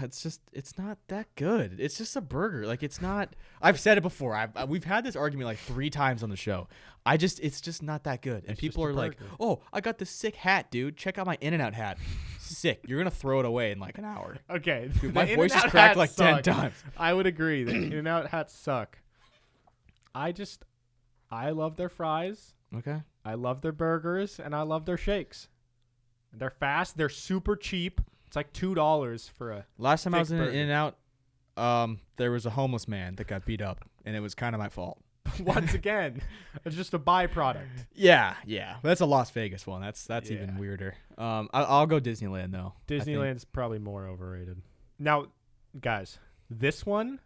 it's not that good. It's just a burger. It's not. I've said it before. We've had this argument 3 times on the show. It's just not that good. And It's people just are a like, burger. "Oh, I got this sick hat, dude. Check out my In-N-Out hat. Sick. You're gonna throw it away in an hour." Okay. Dude, my the voice just In-N-Out cracked hats 10 suck. times. I would agree. The In-N-Out hats suck. I love their fries. Okay. I love their burgers, and I love their shakes. They're fast. They're super cheap. It's like $2 for a. Last time I was in burger. In-N-Out, there was a homeless man that got beat up, and it was kind of my fault. Once again, it's just a byproduct. Yeah. That's a Las Vegas one. That's Yeah. even weirder. I'll go Disneyland though. I think. Disneyland's probably more overrated. Now, guys, this one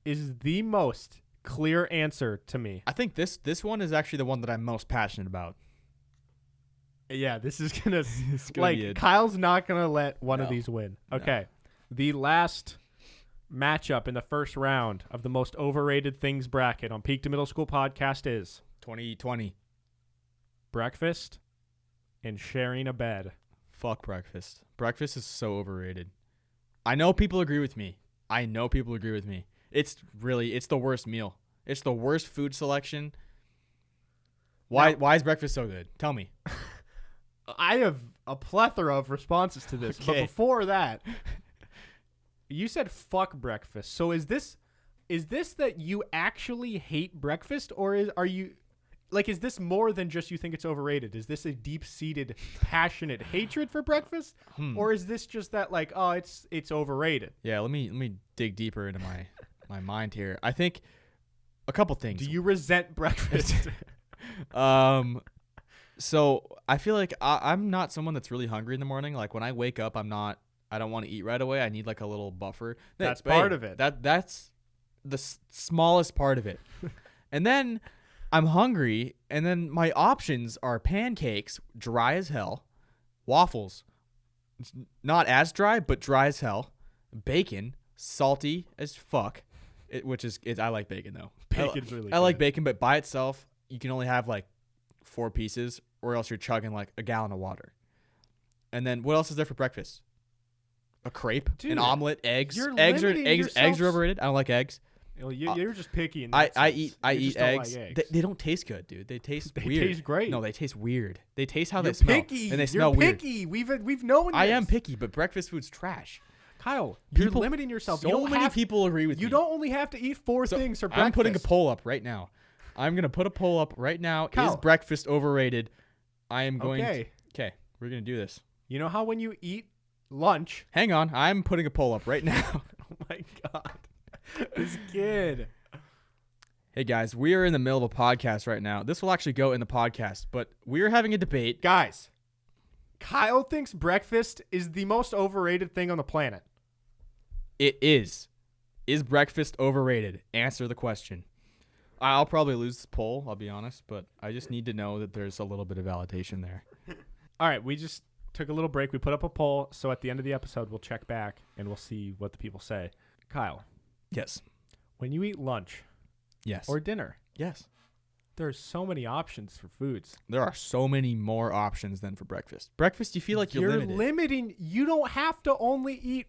is the most clear answer to me. I think this one is actually the one that I'm most passionate about. Yeah, this is gonna gonna be Kyle's not gonna let one of No. these win. No. Okay, the last matchup in the first round of the most overrated things bracket on Peak to Middle School podcast is 2020. breakfast and sharing a bed. Fuck breakfast. Breakfast is so overrated. I know people agree with me. It's the worst meal. It's the worst food selection. Why is breakfast so good? Tell me. I have a plethora of responses to this, but Okay. before that, you said fuck breakfast. So is this that you actually hate breakfast, or is this more than just you think it's overrated? Is this a deep-seated, passionate hatred for breakfast, or is this just that it's overrated? Yeah, let me dig deeper into my mind here. I think a couple things. Do you resent breakfast? So I feel like I'm not someone that's really hungry in the morning. Like when I wake up, I don't want to eat right away. I need a little buffer. That's But part of it. That's the smallest part of it. And then I'm hungry, and then my options are pancakes, dry as hell, waffles, it's not as dry, but dry as hell, bacon, salty as fuck, I like bacon though. Bacon's really I like good. bacon, but by itself, you can only have 4 pieces, or else you're chugging a gallon of water. And then what else is there for breakfast? A crepe, Dude, an omelet, eggs. you're Eggs limiting are overrated. I don't like eggs. You're just picky. In I that sense. eat You just don't eggs. like eggs. They don't taste good, dude. They taste They weird. taste great. No, they taste weird. They taste how You're they smell. picky. And they smell You're weird. picky. We've known. I this. am picky, but breakfast food's trash. Kyle, you're People- limiting yourself. So you don't many have, people agree with me. You don't only have to eat 4 So, things for breakfast. I'm putting a poll up right now. I'm gonna put a poll up right now. Kyle. Is breakfast overrated? I am going. Okay. Okay, we're gonna do this. You know how when you eat lunch? Hang on, I'm putting a poll up right now. Oh my god, this kid. Hey guys, we are in the middle of a podcast right now. This will actually go in the podcast, but we are having a debate. Guys, Kyle thinks breakfast is the most overrated thing on the planet. It is. Is breakfast overrated? Answer the question. I'll probably lose this poll, I'll be honest, but I just need to know that there's a little bit of validation there. All right, we just took a little break. We put up a poll, so at the end of the episode, we'll check back and we'll see what the people say. Kyle, Yes. when you eat lunch Yes. or dinner, yes. there's so many options for foods. There are so many more options than for breakfast. Breakfast, you feel like you're limited. limiting. You don't have to only eat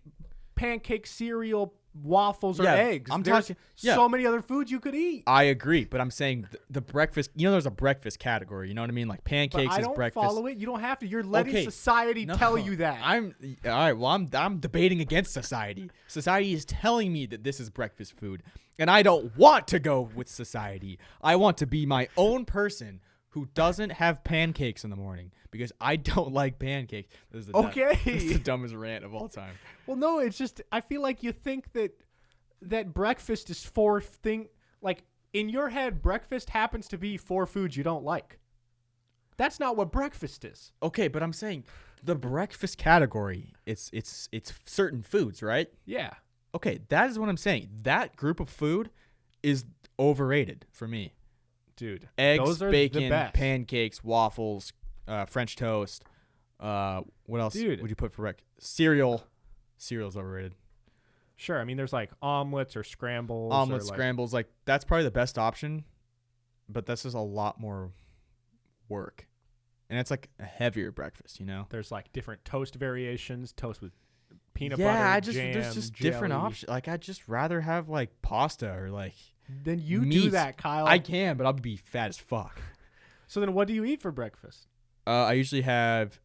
pancake, cereal, waffles, or Yeah, eggs. I'm There's talking- yeah. so many other foods you could eat. I agree, but I'm saying the breakfast, there's a breakfast category, you know what I mean? Like But pancakes I is don't breakfast. follow it. You don't have to. You're letting Okay. society No, tell you that. all right, well, I'm debating against society. Society is telling me that this is breakfast food, and I don't want to go with society. I want to be my own person who doesn't have pancakes in the morning because I don't like pancakes. This is the Okay. This is the dumbest rant of all time. Well, no, it's just I feel like you think that breakfast is 4 thing. Like in your head, breakfast happens to be 4 foods you don't like. That's not what breakfast is. Okay, but I'm saying the breakfast category, it's certain foods, right? Yeah. Okay, that is what I'm saying. That group of food is overrated for me. Dude, Eggs, those are bacon, the best. pancakes, waffles, French toast. What else Dude. would you put for breakfast? Cereal. Cereal's overrated. Sure, I mean there's like omelets or scrambles. Omelets, or like, scrambles, like that's probably the best option, but that's just a lot more work. And it's like a heavier breakfast, There's like different toast variations, toast with peanut Yeah, butter, jam, there's just different jelly. options. Like I'd just rather have like pasta or like Then you do meat. that, Kyle. I can, but I'll be fat as fuck. So then what do you eat for breakfast? I usually have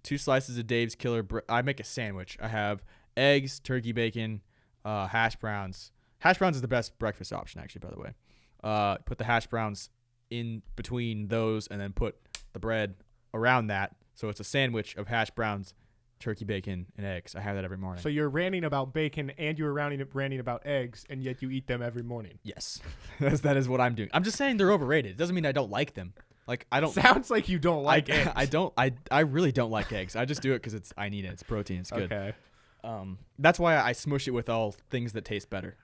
2 slices of Dave's Killer. I make a sandwich. I have eggs, turkey bacon, hash browns. Hash browns is the best breakfast option, actually, by the way. Put the hash browns in between those and then put the bread around that. So it's a sandwich of hash browns, turkey bacon, and eggs. I have that every morning. So you're ranting about bacon and you're ranting about eggs, and yet you eat them every morning. Yes, that is what I'm doing. I'm just saying they're overrated. It doesn't mean I don't like them. Like I don't. Sounds like you don't like eggs. I really don't like eggs. I just do it because I need it. It's protein. It's good. Okay. That's why I smush it with all things that taste better.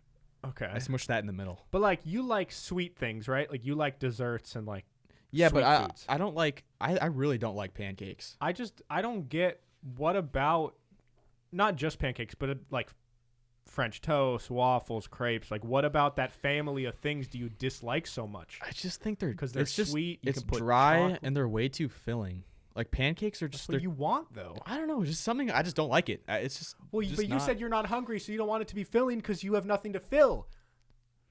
Okay. I smush that in the middle. But like you like sweet things, right? Like you like desserts and like Yeah, sweet but foods. I don't like. I really don't like pancakes. I don't get what about not just pancakes, but like French toast, waffles, crepes. Like what about that family of things do you dislike so much? I just think they're Because they're it's just, sweet. You It's can put dry chocolate. and they're way too filling. Like pancakes are That's just. what They're, you want though. I don't know. Just something. I just don't like it. It's just. Well, just but you not- said you're not hungry, so you don't want it to be filling because you have nothing to fill.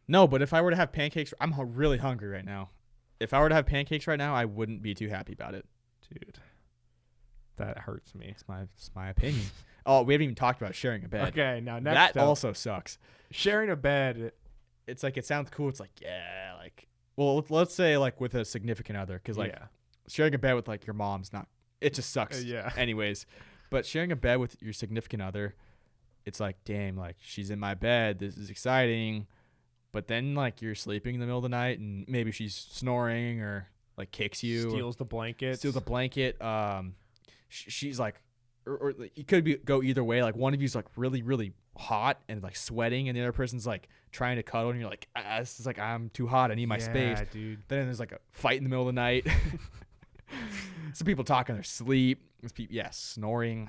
No, but if I were to have pancakes, I'm really hungry right now. If I were to have pancakes right now, I wouldn't be too happy about it. Dude, that hurts me. It's my opinion. Oh, we haven't even talked about sharing a bed. Okay, now next That up, also sucks. sharing a bed. It's like it sounds cool. It's like yeah, like well, let's say like with a significant other, because like yeah. sharing a bed with like your mom's not. It just sucks. Yeah. Anyways, but sharing a bed with your significant other, it's like damn, like she's in my bed. This is exciting. But then like you're sleeping in the middle of the night and maybe she's snoring or like kicks you. Steals the blanket. Steals the blanket. She's like, or it could go either way. Like one of you's like really, really hot and like sweating, and the other person's like trying to cuddle, and you're like, this is like I'm too hot. I need my space. Yeah, dude. Then there's like a fight in the middle of the night. Some people talking in their sleep. There's people, snoring.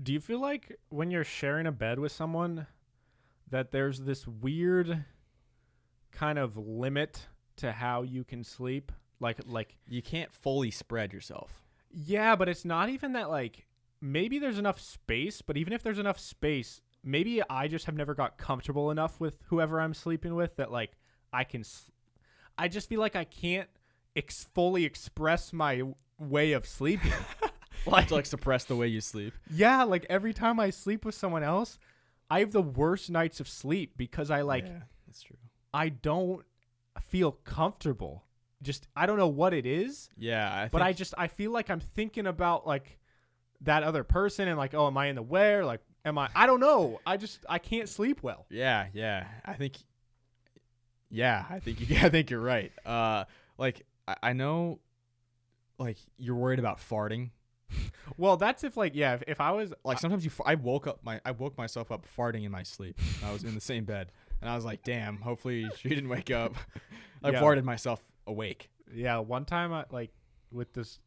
Do you feel like when you're sharing a bed with someone that there's this weird kind of limit to how you can sleep? Like You can't fully spread yourself. yeah, but it's not even that like maybe there's enough space, but even if there's enough space, maybe I just have never got comfortable enough with whoever I'm sleeping with that like I just feel like I can't fully express my way of sleeping. To suppress the way you sleep. Yeah, like every time I sleep with someone else, I have the worst nights of sleep because Yeah, that's true. I don't feel comfortable. Just I don't know what it is. Yeah, I feel like I'm thinking about like that other person and like, oh, am I in the way? Or, like, I don't know. I can't sleep well. Yeah. I think I think you're right. I know, like, you're worried about farting. Well, that's if like, yeah, if I was Like sometimes I woke myself up farting in my sleep. I was in the same bed and I was like, damn, hopefully she didn't wake up. I farted myself awake. Yeah, one time I like with this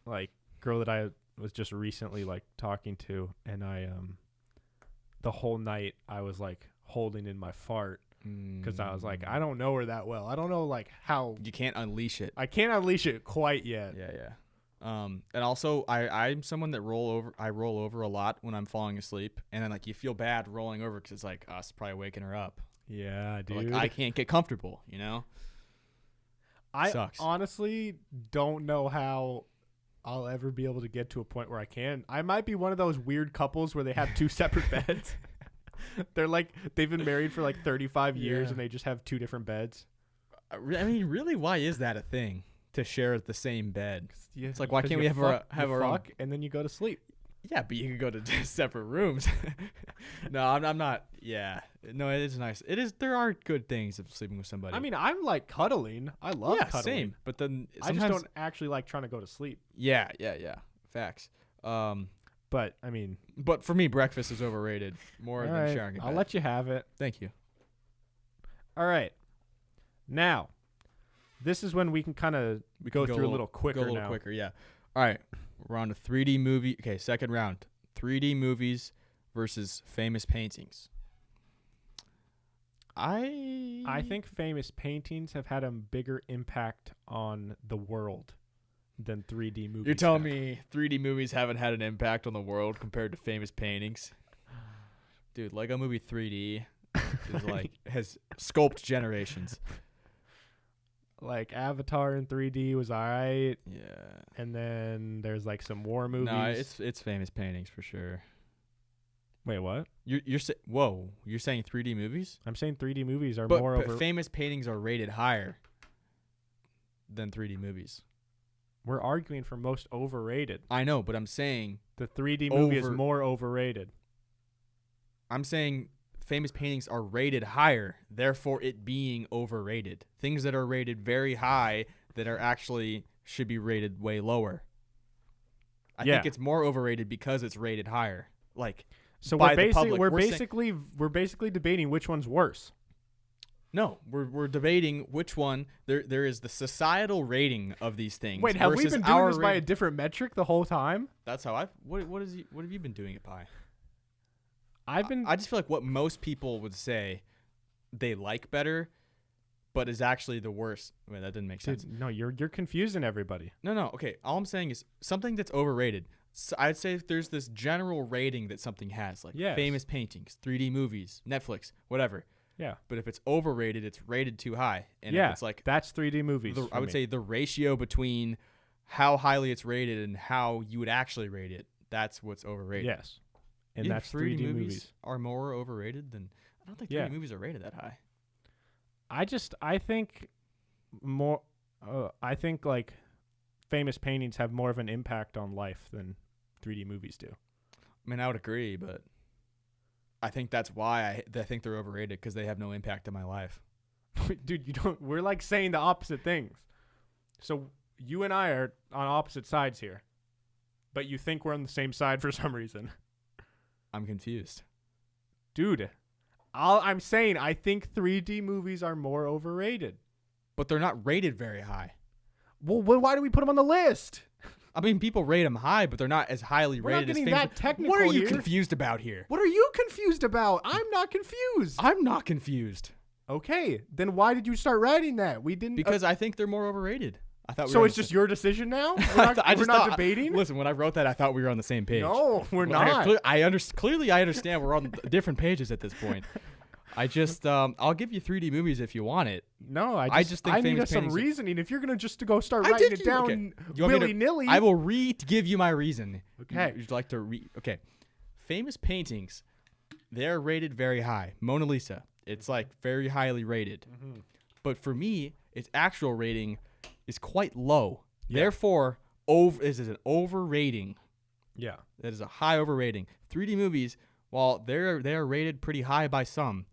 like girl that I was just recently like talking to, and I the whole night I was like holding in my fart because I was like, I don't know her that well. I don't know like how you can't unleash it. I can't unleash it quite yet. Yeah. And also I'm someone that I roll over a lot when I'm falling asleep, and then like you feel bad rolling over because it's like us probably waking her up. Yeah, dude. But, like I can't get comfortable, you know. I Sucks. honestly don't know how I'll ever be able to get to a point where I can. I might be one of those weird couples where they have two separate beds. They're like they've been married for like 35 years and they just have two different beds. I mean, really, why is that a thing? To share the same bed. Yeah, it's like, why can't we have our own? And then you go to sleep. Yeah, but you can go to separate rooms. No, I'm not. Yeah, no, it is nice. It is. There are good things of sleeping with somebody. I mean, I'm like cuddling. I love cuddling. Same. But then I just don't actually like trying to go to sleep. Yeah. Facts. But I mean, but for me, breakfast is overrated more than sharing a bed. I'll let you have it. Thank you. All right. Now, this is when we can kind of go through a little quicker. Go a little quicker, yeah. All right, we're on to 3D movie. Okay, second round. 3D movies versus famous paintings. I think famous paintings have had a bigger impact on the world than 3D movies. You're telling me 3D movies haven't had an impact on the world compared to famous paintings? Dude, Lego Movie 3D is like has sculpted generations. Like Avatar in 3D was alright. Yeah. And then there's like some war movies. No, it's famous paintings for sure. Wait, what? You're saying 3D movies? I'm saying 3D movies are but famous paintings are rated higher than 3D movies. We're arguing for most overrated. I know, but I'm saying the 3D movie is more overrated. I'm saying famous paintings are rated higher, therefore it being overrated. Things that are rated very high that are actually should be rated way lower. I think it's more overrated because it's rated higher. Like, so by we're basically debating which one's worse. No, we're debating which one. There is the societal rating of these things. Wait, have we been doing this by a different metric the whole time? That's how what have you been doing it by? I just feel like what most people would say they like better, but is actually the worst. Wait, that didn't make sense. Dude, no, you're confusing everybody. No. Okay, all I'm saying is something that's overrated. So I'd say if there's this general rating that something has, like famous paintings, 3D movies, Netflix, whatever. Yeah. But if it's overrated, it's rated too high. And if it's like that's 3D movies. I would say the ratio between how highly it's rated and how you would actually rate it, that's what's overrated. Yes. And that's 3D movies are more overrated than I don't think 3D movies are rated that high. I think more I think like famous paintings have more of an impact on life than 3D movies do. I mean, I would agree, but I think that's why I think they're overrated, because they have no impact on my life. Dude, we're like saying the opposite things. So you and I are on opposite sides here, but you think we're on the same side for some reason. I'm confused. Dude, I'm saying I think 3D movies are more overrated. But they're not rated very high. Well, why do we put them on the list? I mean, people rate them high, but they're not as highly rated as famous. That technical. What are you confused about here? What are you confused about? I'm not confused. I'm not confused. Okay, then why did you start writing that? We didn't. Because I think they're more overrated. I thought. So it's just your decision now. We're not debating. Listen, when I wrote that, I thought we were on the same page. No, we're not. Clearly, I understand we're on different pages at this point. I just, I'll give you 3D movies if you want it. No, I just think I need some reasoning. If you're gonna just to go start writing it down willy nilly, I will give you my reason. Okay. Would you like to read? Okay. Famous paintings, they're rated very high. Mona Lisa, it's like very highly rated. Mm-hmm. But for me, its actual rating is quite low. Yeah. Therefore, this is an overrating. Yeah. That is a high overrating. 3D movies, while they are rated pretty high by some,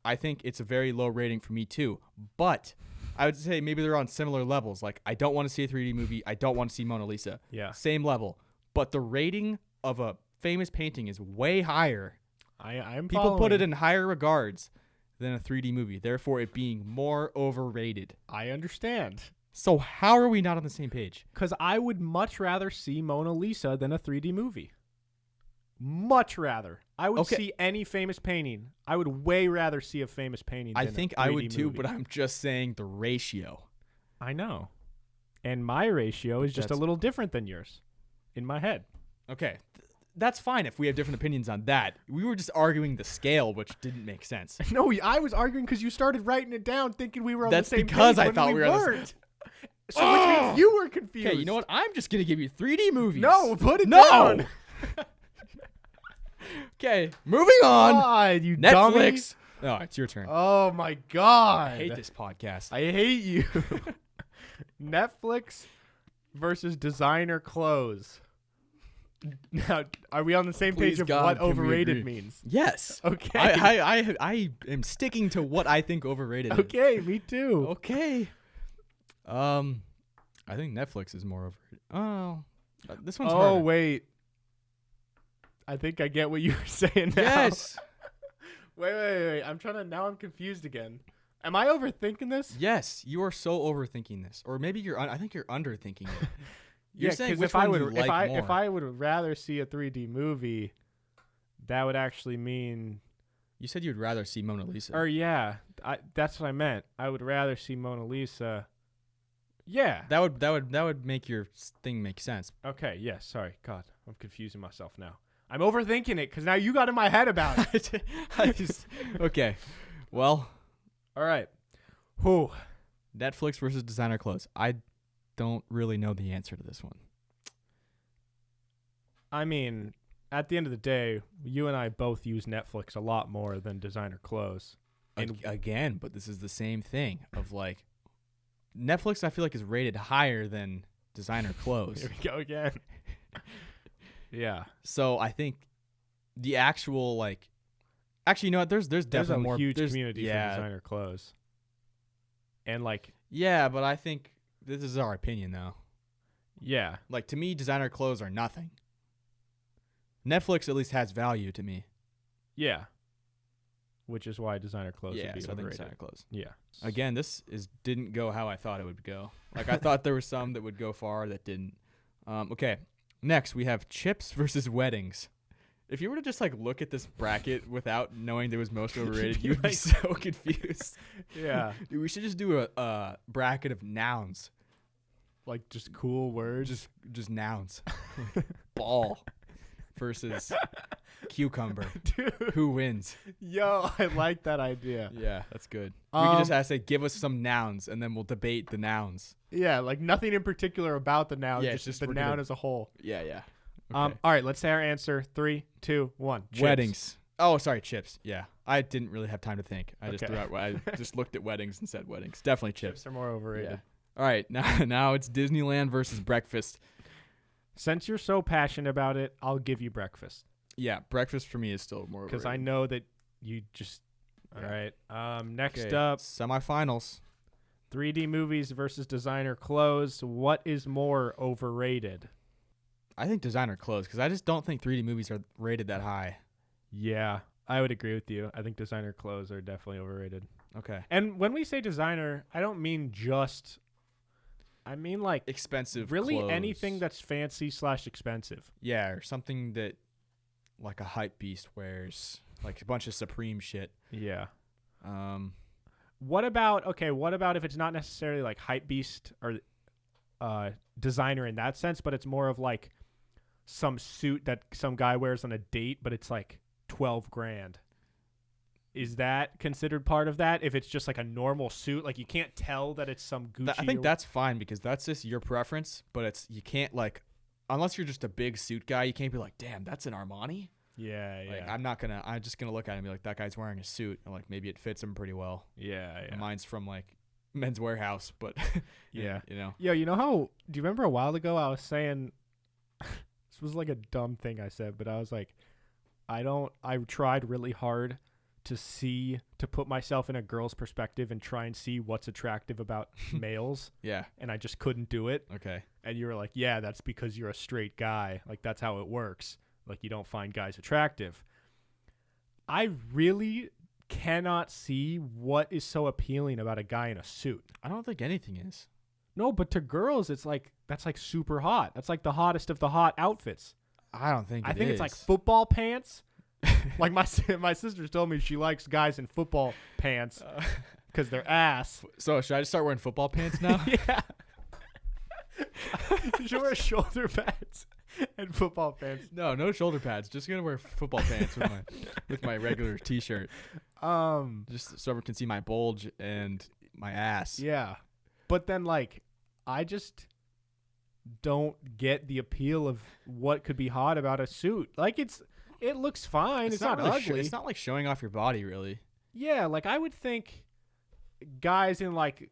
I think it's a very low rating for me too. But I would say maybe they're on similar levels. Like, I don't want to see a 3D movie. I don't want to see Mona Lisa. Yeah. Same level. But the rating of a famous painting is way higher. I'm People following. put it in higher regards than a 3D movie, therefore it being more overrated. I understand. So how are we not on the same page? Because I would much rather see Mona Lisa than a 3D movie. Much rather. I would see any famous painting. I would way rather see a famous painting than I think a 3D I would too, movie. but I'm just saying the ratio. I know. And my ratio is just a little different than yours in my head. Okay. That's fine if we have different opinions on that. We were just arguing the scale, which didn't make sense. No, I was arguing because you started writing it down thinking we were on the same page. That's because I thought we were on the same. So which means you were confused. Okay, you know what? I'm just going to give you 3D movies. No, put it down. Okay, moving on. God, you Netflix. Dummy. Oh, it's your turn. Oh, my God. I hate this podcast. I hate you. Netflix versus designer clothes. Now, are we on the same page of what overrated means? Yes. Okay. I am sticking to what I think overrated is. Okay, me too. Okay. I think Netflix is more overrated. Oh, this one's harder. Oh, wait. I think I get what you were saying now. Yes. Wait. I'm confused again. Am I overthinking this? Yes, you are so overthinking this. Or maybe I think you're underthinking it. You're saying if I would rather see a 3D movie, that would actually mean. You said you'd rather see Mona Lisa. Or that's what I meant. I would rather see Mona Lisa. Yeah. That would make your thing make sense. Okay. Yeah. Sorry. God, I'm confusing myself now. I'm overthinking it because now you got in my head about it. Okay. Well. All right. Who? Netflix versus designer clothes. I don't really know the answer to this one. I mean, at the end of the day, you and I both use Netflix a lot more than designer clothes. And again, but this is the same thing of like Netflix I feel like is rated higher than designer clothes. Here we go again. Yeah. So I think the actual actually, you know what? There's definitely more huge community for designer clothes. And yeah, but I think this is our opinion though. Yeah. Like to me, designer clothes are nothing. Netflix at least has value to me. Yeah. Which is why designer clothes would be so overrated. I think designer clothes. Yeah. Again, this didn't go how I thought it would go. Like I thought there were some that would go far that didn't. Okay. Next, we have chips versus weddings. If you were to just look at this bracket without knowing there was most overrated, you'd be so confused. Yeah. Dude, we should just do a bracket of nouns. Like just cool words? Just nouns. Ball versus cucumber. Dude. Who wins? Yo, I like that idea. Yeah, that's good. We can just say, give us some nouns, and then we'll debate the nouns. Yeah, nothing in particular about the noun, just the noun as a whole. Yeah. Okay. All right, let's say our answer. 3, 2, 1. Chips. Weddings. Oh, sorry, chips. Yeah, I didn't really have time to think. I just threw out. I just looked at weddings and said weddings. Definitely chips. Chips are more overrated. Yeah. All right, now it's Disneyland versus breakfast. Since you're so passionate about it, I'll give you breakfast. Yeah, breakfast for me is still more overrated. Because I know that you just. All right. Next up, semifinals. 3D movies versus designer clothes. What is more overrated? I think designer clothes because I just don't think 3D movies are rated that high. Yeah, I would agree with you. I think designer clothes are definitely overrated. Okay. And when we say designer, I don't mean just. I mean expensive. Really clothes. anything that's fancy / expensive. Yeah, or something that like a hype beast wears, like a bunch of Supreme shit. Yeah. What about if it's not necessarily like hype beast or designer in that sense, but it's more of like some suit that some guy wears on a date, but it's like 12 grand. Is that considered part of that? If it's just like a normal suit, like you can't tell that it's some Gucci. I think that's fine because that's just your preference, but you can't like, unless you're just a big suit guy, you can't be like, damn, that's an Armani. Yeah, Like I'm just gonna look at him and be like, that guy's wearing a suit, and like maybe it fits him pretty well. Yeah. And mine's from like Men's Warehouse, but yeah, you know. Yeah, you know how? Do you remember a while ago I was saying this was like a dumb thing I said, but I was like, I tried really hard to put myself in a girl's perspective and try and see what's attractive about males. Yeah. And I just couldn't do it. Okay. And you were like, yeah, that's because you're a straight guy. Like, that's how it works. Like, you don't find guys attractive. I really cannot see what is so appealing about a guy in a suit. I don't think anything is. No, but to girls, it's like, that's like super hot. That's like the hottest of the hot outfits. I don't think I think it's like football pants. Like my sister told me she likes guys in football pants because they're ass. So should I just start wearing football pants now? Yeah. You should wear shoulder pads and football pants. No shoulder pads. Just gonna wear football pants with my regular t-shirt. Just so everyone can see my bulge and my ass. Yeah. But then like I just don't get the appeal of what could be hot about a suit. Like it looks fine. It's not really ugly. It's not like showing off your body, really. Yeah, like I would think guys in like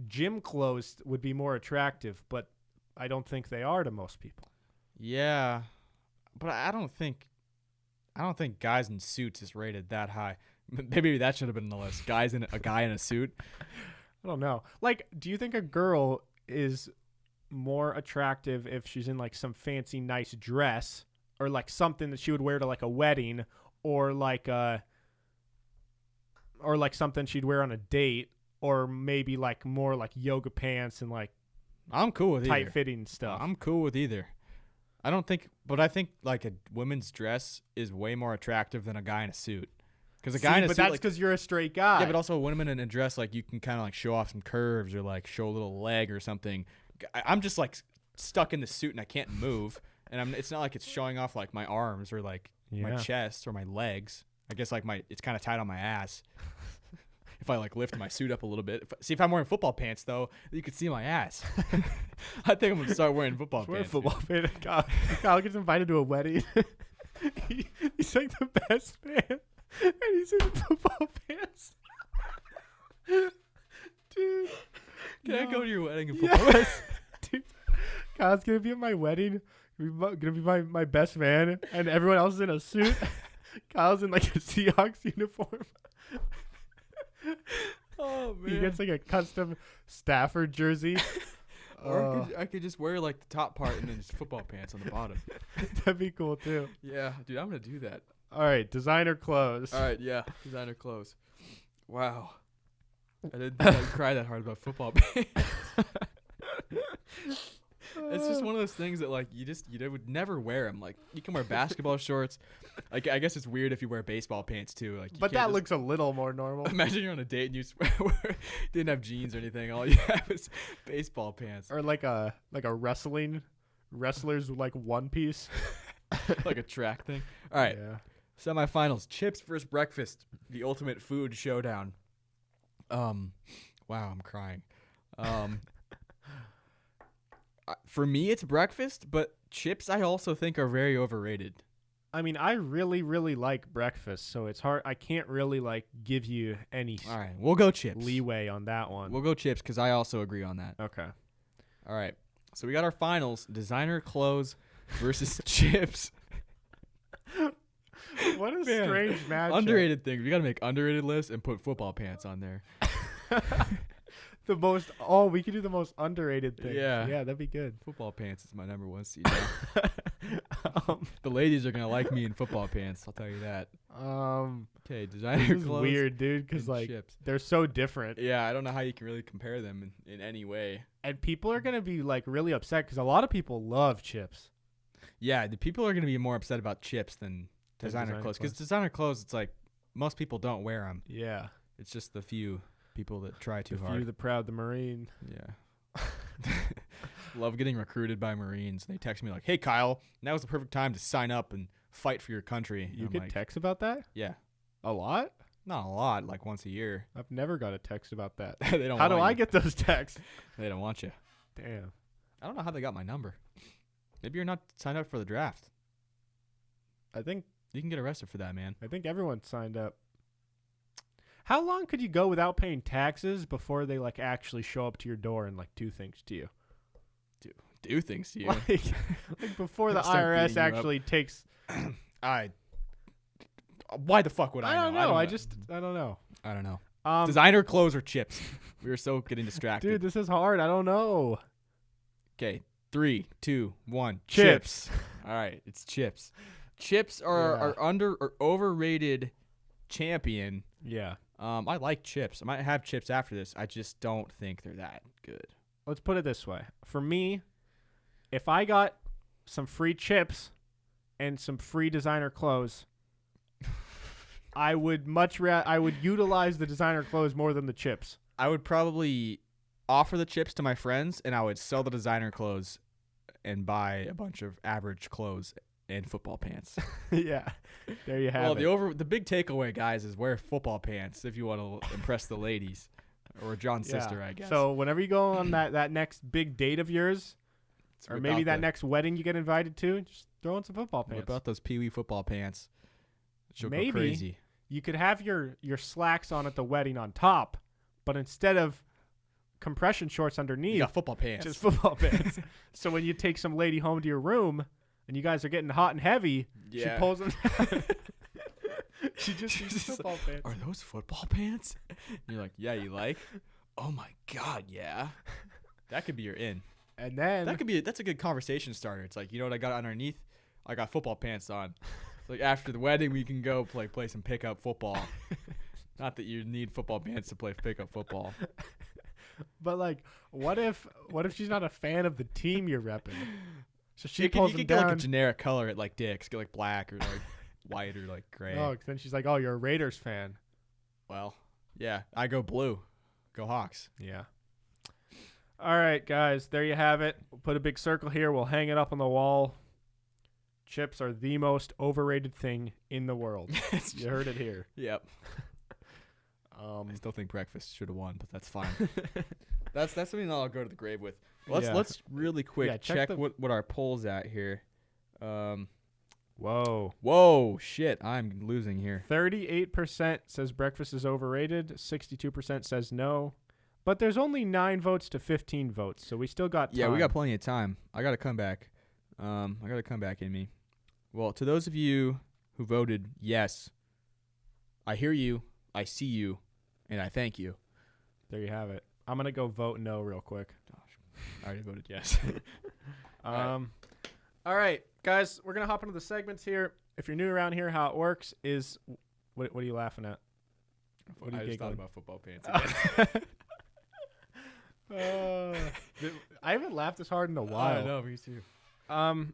gym clothes would be more attractive, but I don't think they are to most people. Yeah, but I don't think guys in suits is rated that high. Maybe that should have been on the list. A guy in a suit. I don't know. Like, do you think a girl is more attractive if she's in like some fancy nice dress, or like something that she would wear to like a wedding, or like something she'd wear on a date, or maybe like more like yoga pants and like I'm cool with tight fitting stuff. I'm cool with either. I think like a women's dress is way more attractive than a guy in a suit. Because a guy in a suit, that's because you're a straight guy. Yeah, but also women in a dress, like you can kind of like show off some curves or like show a little leg or something. I'm just like stuck in the suit and I can't move. And it's not like it's showing off like my arms or like my chest or my legs. I guess like it's kind of tight on my ass. If I like lift my suit up a little bit. If I'm wearing football pants though, you can see my ass. I think I'm gonna start wearing football pants. Football pants. Kyle gets invited to a wedding. He's like the best man, and he's in football pants. Dude, can I go to your wedding in football pants? Dude, Kyle's gonna be at my wedding. Gonna be my best man, and everyone else is in a suit. Kyle's in like a Seahawks uniform. Oh man! He gets like a custom Stafford jersey. Or I could just wear like the top part and then just football pants on the bottom. That'd be cool too. Yeah, dude, I'm gonna do that. All right, designer clothes. All right, yeah, designer clothes. Wow, I didn't think I'd cry that hard about football pants. It's just one of those things that like you would never wear them. Like you can wear basketball shorts. Like I guess it's weird if you wear baseball pants too. Like, but that looks a little more normal. Imagine you're on a date and you didn't have jeans or anything. All you have is baseball pants. Or like a wrestlers like one piece, like a track thing. All right, yeah. Semifinals: chips versus breakfast. The ultimate food showdown. Wow, I'm crying. For me, it's breakfast, but chips I also think are very overrated. I mean, I really, really like breakfast, so it's hard. I can't really like give you any. All right, we'll go chips. Leeway on that one. We'll go chips because I also agree on that. Okay. All right, so we got our finals: designer clothes versus chips. What a strange matchup. Underrated things. We got to make underrated lists and put football pants on there. We could do the most underrated thing. Yeah, that'd be good. Football pants is my number one seed. The ladies are gonna like me in football pants. I'll tell you that. Okay, designer this is clothes. Weird, dude, because like chips. They're so different. Yeah, I don't know how you can really compare them in any way. And people are gonna be like really upset because a lot of people love chips. Yeah, the people are gonna be more upset about chips than designer clothes because designer clothes, it's like most people don't wear them. Yeah, it's just the few people that try too hard. The few, the proud, the Marine. Yeah. Love getting recruited by Marines. They text me like, "Hey Kyle, now's the perfect time to sign up and fight for your country." You I'm get like, texts about that? yeah, A lot? not a lot, like once a year. I've never got a text about that. They don't. How do want I you. get those texts? They don't want you. Damn. I don't know how they got my number. Maybe you're not signed up for the draft. I think You can get arrested for that, man. everyone signed up. How long could you go without paying taxes before they like actually show up to your door and like do things to you? Do things to you. Like before the Start IRS beating you up. actually takes. Why the fuck would I know? I don't know. I don't know. I don't know. Um, Designer clothes or chips? We were so getting distracted. dude, this is hard. I don't know. Okay, 3, 2, 1. Chips. All right, it's chips. Chips are under or overrated champion. Yeah. I like chips. I might have chips after this. I just don't think they're that good. Let's put it this way. For me, if I got some free chips and some free designer clothes, I would I would utilize the designer clothes more than the chips. I would probably offer the chips to my friends, and I would sell the designer clothes and buy a bunch of average clothes and football pants. Yeah. There you have it. Well, the big takeaway, guys, is wear football pants if you want to impress the ladies. Or John's sister, I guess. So whenever you go on that next big date of yours, It's or whip maybe out that next wedding you get invited to, just throw on some football What pants. about those Pee-wee football pants? She'll Maybe. go crazy. You could have your slacks on at the wedding on top, but instead of compression shorts You underneath, got football pants. just football pants. So when you take some lady home to your room and you guys are getting hot and heavy, she pulls them down. She just uses football pants. Are those football pants? And you're like, yeah, you like? Oh my God, yeah. That could be your in. And then That's a good conversation starter. It's like, you know what I got underneath? I got football pants on. Like after the wedding, we can go play some pickup football. Not that you need football pants to play pickup football. but like, what if she's not a fan of the team you're repping? So she You pulls could them get down. like a generic color at like Dick's. Get like black or like white or like gray. Oh, then she's like, "Oh, you're a Raiders fan." Well, yeah, I go blue. Go Hawks. Yeah. All right, guys, there you have it. We'll put a big circle here. We'll hang it up on the wall. Chips are the most overrated thing in the world. You heard it here. Yep. I still think breakfast should have won, but that's fine. that's something that I'll go to the grave with. Let's really quick check what our poll's at here. Whoa, shit, I'm losing here. 38% says breakfast is overrated. 62% says no. But there's only 9 votes to 15 votes, so we still got time. Yeah, we got plenty of time. I got to come back. In me. Well, to those of you who voted yes, I hear you, I see you, and I thank you. There you have it. I'm going to go vote no real quick. I already voted yes. All right, guys, we're going to hop into the segments here. If you're new around here, how it works is what are you laughing at? What are you I just thought giggling? about football pants again. I haven't laughed this hard in a while. I know, me too.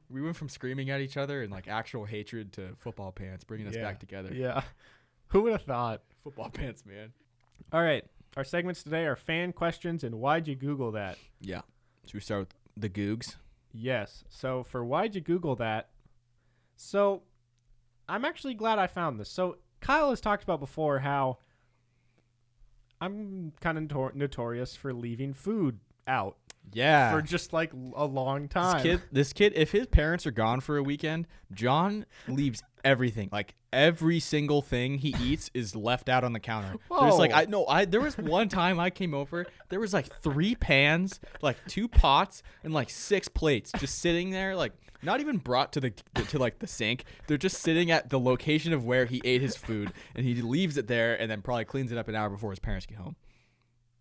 We went from screaming at each other and like actual hatred to football pants, bringing us back together. Yeah. Who would have thought? Football pants, man. All right. Our segments today are fan questions and why'd you Google that? Yeah. Should we start with the Googs? Yes. So for why'd you Google that? So I'm actually glad I found this. So Kyle has talked about before how I'm kind of notorious for leaving food out. Yeah. For just like a long time. This kid, if his parents are gone for a weekend, John leaves everything. Like every single thing he eats is left out on the counter. There's like there was one time I came over, there was like 3 pans, like 2 pots, and like 6 plates just sitting there, like not even brought to the sink. They're just sitting at the location of where he ate his food, and he leaves it there and then probably cleans it up an hour before his parents get home.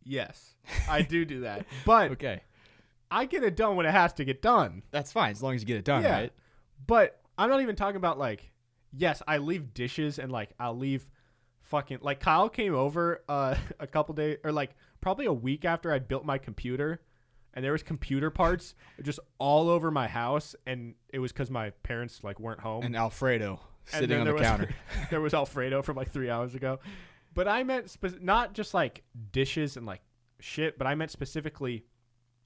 Yes, I do that. But okay. I get it done when it has to get done. That's fine, as long as you get it done, right? But I'm not even talking about like, yes, I leave dishes and like I'll leave fucking like Kyle came over a couple days or like probably a week after I built my computer, and there was computer parts just all over my house, and it was because my parents like weren't home. And Alfredo sitting on the counter. There was Alfredo from like 3 hours ago. But I meant not just like dishes and like shit, but I meant specifically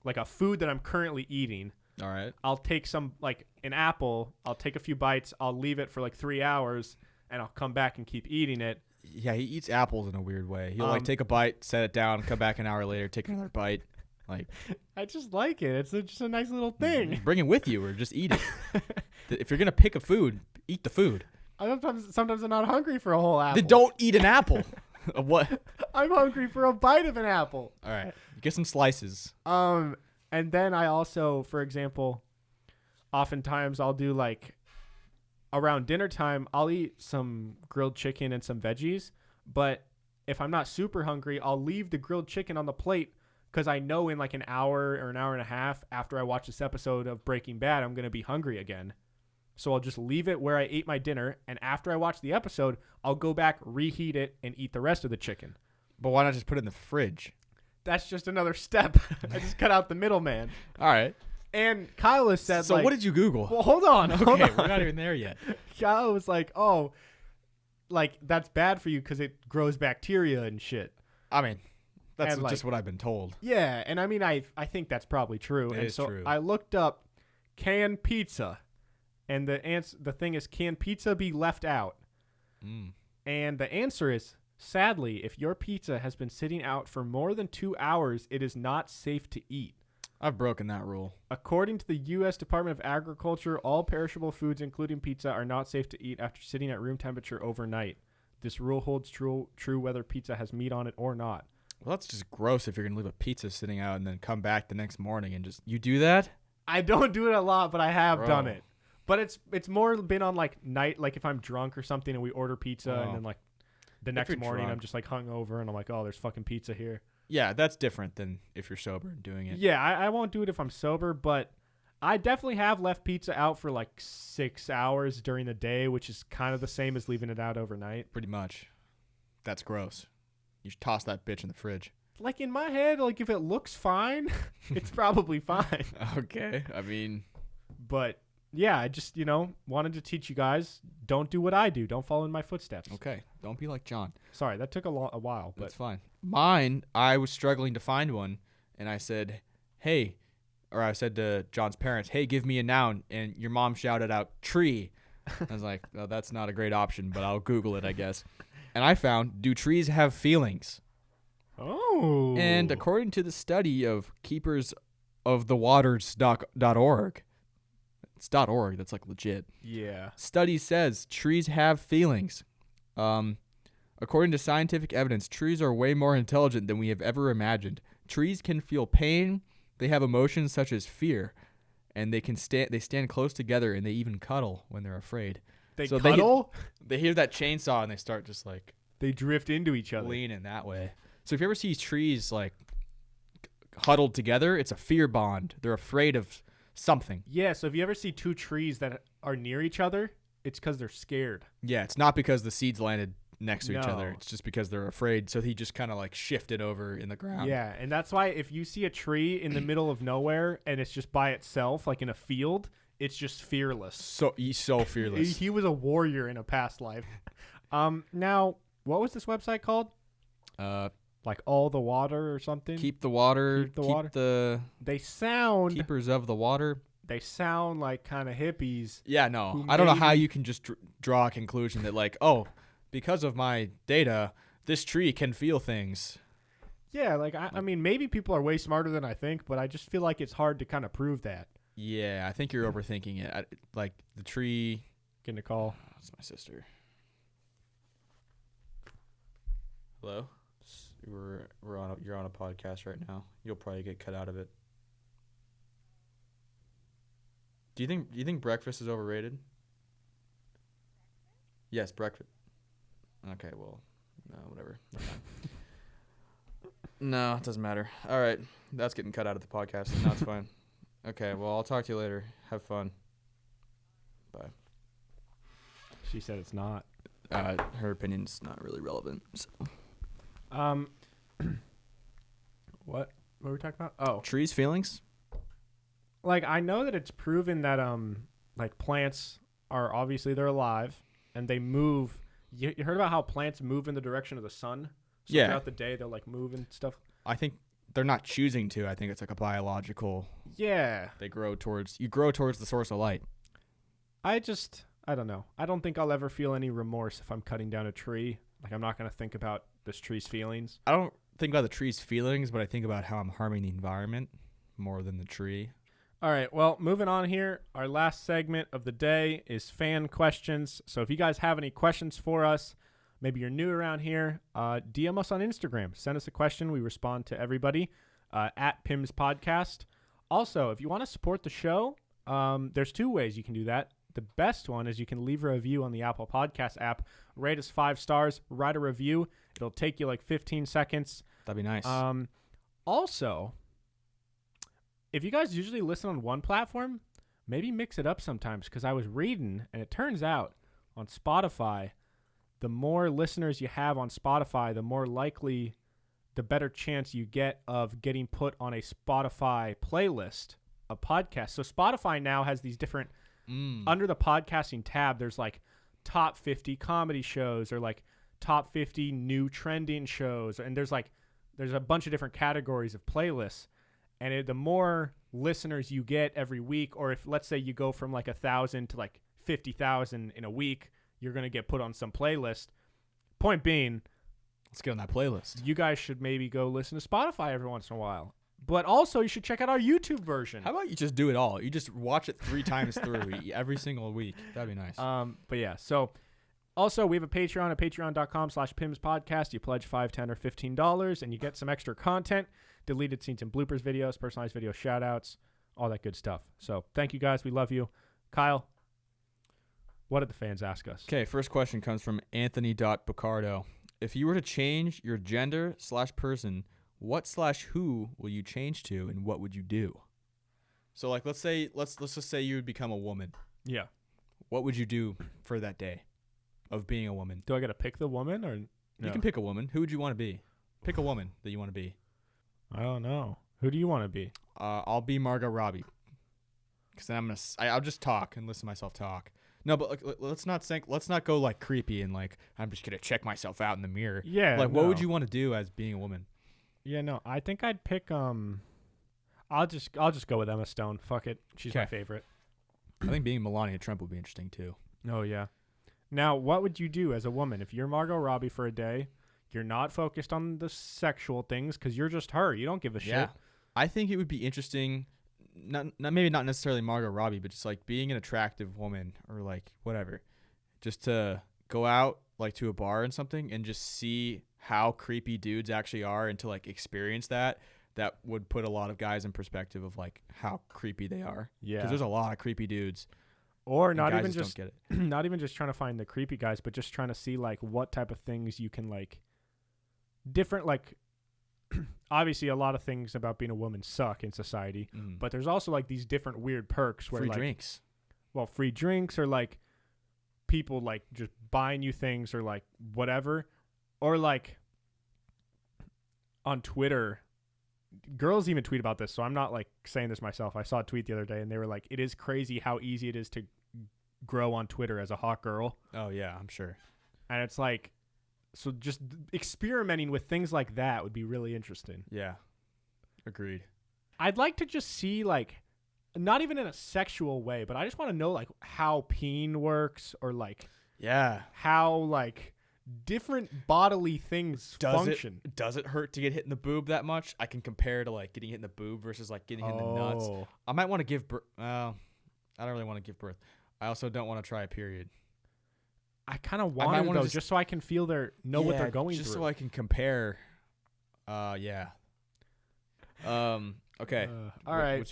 like a food that I'm currently eating. All right. I'll take some, like an apple. I'll take a few bites. I'll leave it for like 3 hours, and I'll come back and keep eating it. Yeah, he eats apples in a weird way. He'll like take a bite, set it down, come back an hour later, take another bite. Like, I just like it. It's just a nice little thing. Bring it with you or just eat it. If you're gonna pick a food, eat the food. Sometimes I'm not hungry for a whole apple. Then don't eat an apple. What? I'm hungry for a bite of an apple. All right, get some slices. And then I also, for example, oftentimes I'll do like around dinner time, I'll eat some grilled chicken and some veggies. But if I'm not super hungry, I'll leave the grilled chicken on the plate because I know in like an hour or an hour and a half after I watch this episode of Breaking Bad, I'm going to be hungry again. So I'll just leave it where I ate my dinner. And after I watch the episode, I'll go back, reheat it, and eat the rest of the chicken. But why not just put it in the fridge? That's just another step. I just cut out the middleman. All right. And Kyle has said, so what did you Google? Well, hold on. Okay, we're not even there yet. Kyle was like, oh, like that's bad for you because it grows bacteria and shit. I mean, that's And, like, just what I've been told. Yeah, and I mean, I think that's probably true. It and is so true. I looked up canned pizza, and the thing is, can pizza be left out? And the answer is, sadly, if your pizza has been sitting out for more than 2 hours, it is not safe to eat. I've broken that rule. According to the U.S. Department of Agriculture, all perishable foods, including pizza, are not safe to eat after sitting at room temperature overnight. This rule holds true whether pizza has meat on it or not. Well, that's just gross if you're going to leave a pizza sitting out and then come back the next morning and just... You do that? I don't do it a lot, but I have Bro. done it. But it's more been on like night, like if I'm drunk or something and we order pizza and then like the next you're morning drunk. I'm just like hungover and I'm like, oh, there's fucking pizza here. Yeah, that's different than if you're sober and doing it. Yeah, I won't do it if I'm sober, but I definitely have left pizza out for like 6 hours during the day, which is kind of the same as leaving it out overnight. Pretty much. That's gross. You should toss that bitch in the fridge. Like in my head, like if it looks fine, it's probably fine. Okay. I mean... But yeah, I just, wanted to teach you guys, don't do what I do. Don't follow in my footsteps. Okay. Don't be like John. Sorry, that took a while. But That's fine. Mine, I was struggling to find one, and I said, hey, or I said to John's parents, hey, give me a noun, and your mom shouted out, tree. I was like, well, that's not a great option, but I'll Google it, I guess. And I found, do trees have feelings? Oh. And according to the study of keepersofthewaters.org, it's .org, that's like legit. Yeah. Study says trees have feelings. According to scientific evidence, trees are way more intelligent than we have ever imagined. Trees can feel pain. They have emotions such as fear, and they stand close together, and they even cuddle when they're afraid. They So cuddle? They hear that chainsaw and they start just like They drift into each other. leaning that way. So if you ever see trees like huddled together, it's a fear bond. They're afraid of something. Yeah, so if you ever see two trees that are near each other, it's because they're scared. Yeah, it's not because the seeds landed next to each other. No. It's just because they're afraid. So he just kind of like shifted over in the ground. Yeah, and that's why if you see a tree in the middle of nowhere and it's just by itself, like in a field, it's just fearless. So he's so fearless. He was a warrior in a past life. Now, what was this website called? Like All the Water or something? Keep the water. Keep the water. They sound Keepers of the water. They sound like kind of hippies. Yeah, no. Who I don't know how maybe- you can just draw a conclusion that like, oh, because of my data, this tree can feel things. Yeah, like I mean, maybe people are way smarter than I think, but I just feel like it's hard to kind of prove that. Yeah, I think you're overthinking it. Like the tree. Getting a call. That's my sister. Hello. You're on a podcast right now. You'll probably get cut out of it. Do you think breakfast is overrated? Yes, breakfast. Okay, well, no, whatever. Never mind. No, it doesn't matter. All right, that's getting cut out of the podcast. No, it's fine. Okay, well, I'll talk to you later. Have fun. Bye. She said it's not. Her opinion's not really relevant. So. What were we talking about? Oh, Trees' feelings? like I know that it's proven that like plants are obviously they're alive and they move. You heard about how plants move in the direction of the sun? So Yeah. throughout the day they'll like move and stuff. I think they're not choosing to. I think it's like a biological. Yeah. You grow towards the source of light. I don't know. I don't think I'll ever feel any remorse if I'm cutting down a tree. Like, I'm not going to think about this tree's feelings. I don't think about the tree's feelings, but I think about how I'm harming the environment more than the tree. All right, well, moving on here. Our last segment of the day is fan questions. So if you guys have any questions for us, maybe you're new around here, DM us on Instagram. Send us a question. We respond to everybody at PIMS Podcast. Also, if you want to support the show, there's 2 ways you can do that. The best one is you can leave a review on the Apple Podcast app. Rate us 5 stars. Write a review. It'll take you like 15 seconds. That'd be nice. Also, if you guys usually listen on one platform, maybe mix it up sometimes, because I was reading, and it turns out on Spotify, the more listeners you have on Spotify, the more likely, the better chance you get of getting put on a Spotify playlist of podcasts. So Spotify now has these different, under the podcasting tab, there's like top 50 comedy shows or like top 50 new trending shows. And there's a bunch of different categories of playlists. And the more listeners you get every week, or if let's say you go from like 1,000 to like 50,000 in a week, you're going to get put on some playlist. Point being, let's get on that playlist. You guys should maybe go listen to Spotify every once in a while. But also, you should check out our YouTube version. How about you just do it all? You just watch it 3 times through every single week. That'd be nice. But yeah, so also we have a Patreon at patreon.com/PIMS podcast. You pledge $5, $10, or $15, and you get some extra content, deleted scenes and bloopers videos, personalized video shout-outs, all that good stuff. So thank you guys. We love you. Kyle, what did the fans ask us? Okay, first question comes from Anthony.Picardo. If you were to change your gender/person, what/who will you change to, and what would you do? So like let's just say you would become a woman. Yeah. What would you do for that day of being a woman? Do I got to pick the woman or no? You can pick a woman. Who would you want to be? Pick a woman that you want to be. I don't know. Who do you want to be? I'll be Margot Robbie. Cuz then I'll just talk and listen to myself talk. No, but like, let's not go like creepy and like I'm just going to check myself out in the mirror. Yeah. Like what would you want to do as being a woman? Yeah, no. I think I'd pick I'll just go with Emma Stone. Fuck it. She's my favorite. I think being Melania Trump would be interesting too. Oh yeah. Now, what would you do as a woman if you're Margot Robbie for a day? You're not focused on the sexual things because you're just her. You don't give a shit. I think it would be interesting. Maybe not necessarily Margot Robbie, but just like being an attractive woman or like whatever, just to go out like to a bar and something and just see how creepy dudes actually are and to like experience that would put a lot of guys in perspective of like how creepy they are. Yeah. Because there's a lot of creepy dudes. Or not even just don't get it. Not even just trying to find the creepy guys, but just trying to see like what type of things you can like different like obviously a lot of things about being a woman suck in society, but there's also like these different weird perks where free like drinks. Well, free drinks or like people like just buying you things or like whatever. Or like on Twitter, girls even tweet about this, so I'm not like saying this myself. I saw a tweet the other day and they were like, it is crazy how easy it is to grow on Twitter as a hot girl. Oh yeah, I'm sure. And it's like, so just experimenting with things like that would be really interesting. Yeah. Agreed. I'd like to just see like, not even in a sexual way, but I just want to know like how peen works or like how like different bodily things function. Does it hurt to get hit in the boob that much? I can compare to like getting hit in the boob versus like getting hit in the nuts. I might want to give birth. I don't really want to give birth. I also don't want to try a period. I kind of want to just so I can feel what they're going just through. So I can compare. Yeah. Okay. All right.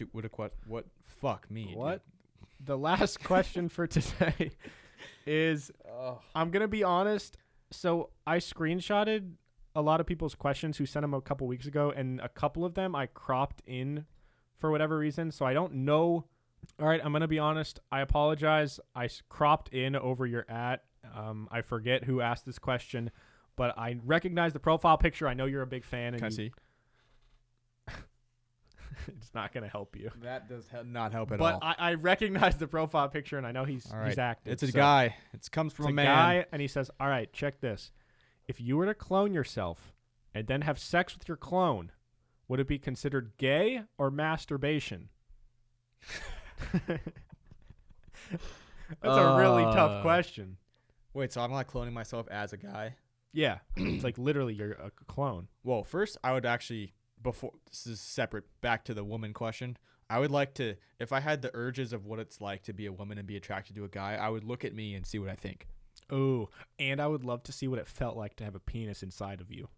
What? Fuck me. What? Dude. The last question for today is, I'm gonna be honest. So I screenshotted a lot of people's questions who sent them a couple weeks ago, and a couple of them I cropped in for whatever reason. So I don't know. All right, I'm gonna be honest. I apologize. I cropped in over your at. I forget who asked this question, but I recognize the profile picture. I know you're a big fan. Can I see? It's not going to help you. That does not help at all. But I recognize the profile picture, and I know he's active. It's a guy. It comes from a man. Guy, and he says, all right, check this. If you were to clone yourself and then have sex with your clone, Would it be considered gay or masturbation? That's a really tough question. Wait, so I'm like cloning myself as a guy? Yeah, it's like literally you're a clone. Well, first I would actually, before this is separate, back to the woman question. I would like to, if I had the urges of what it's like to be a woman and be attracted to a guy, I would look at me and see what I think. Oh, and I would love to see what it felt like to have a penis inside of you.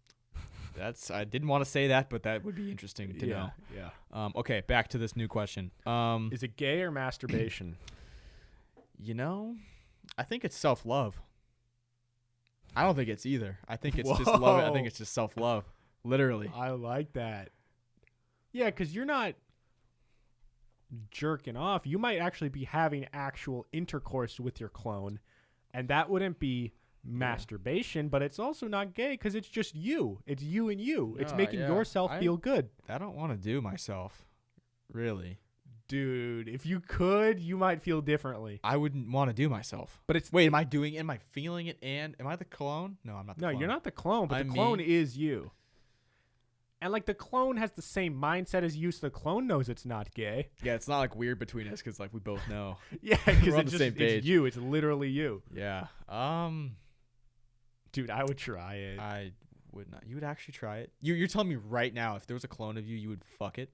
I didn't want to say that, but that would be interesting to know. Yeah. Okay, back to this new question. Is it gay or masturbation? I think it's self-love. I don't think it's either. I think it's just love. I think it's just self-love. Literally. I like that. Yeah, because you're not jerking off. You might actually be having actual intercourse with your clone, and that wouldn't be masturbation, but it's also not gay because it's just you. It's you and you. It's making yourself feel good. I don't want to do myself. Really. Dude, if you could, you might feel differently. I wouldn't want to do myself. But wait, am I feeling it and am I the clone? No, I'm not the clone. No, you're not the clone, but the clone is you. And like the clone has the same mindset as you, so the clone knows it's not gay. Yeah, it's not like weird between us because like we both know. Yeah, because we're on the same page. It's you. It's literally you. Yeah. Dude, I would try it. I would not. You would actually try it? You're telling me right now if there was a clone of you, you would fuck it?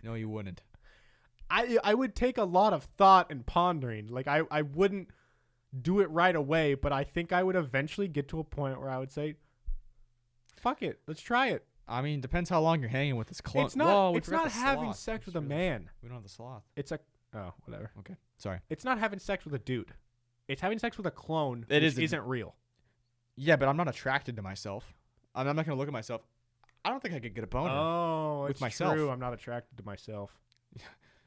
No, you wouldn't. I would take a lot of thought and pondering. Like I wouldn't do it right away, but I think I would eventually get to a point where I would say, "Fuck it, let's try it." I mean, depends how long you're hanging with this clone. It's not having sex with a man. We don't have the sloth. It's whatever. Okay, sorry. It's not having sex with a dude. It's having sex with a clone. It isn't real. Yeah, but I'm not attracted to myself. I'm not gonna look at myself. I don't think I could get a boner. With myself. True. I'm not attracted to myself.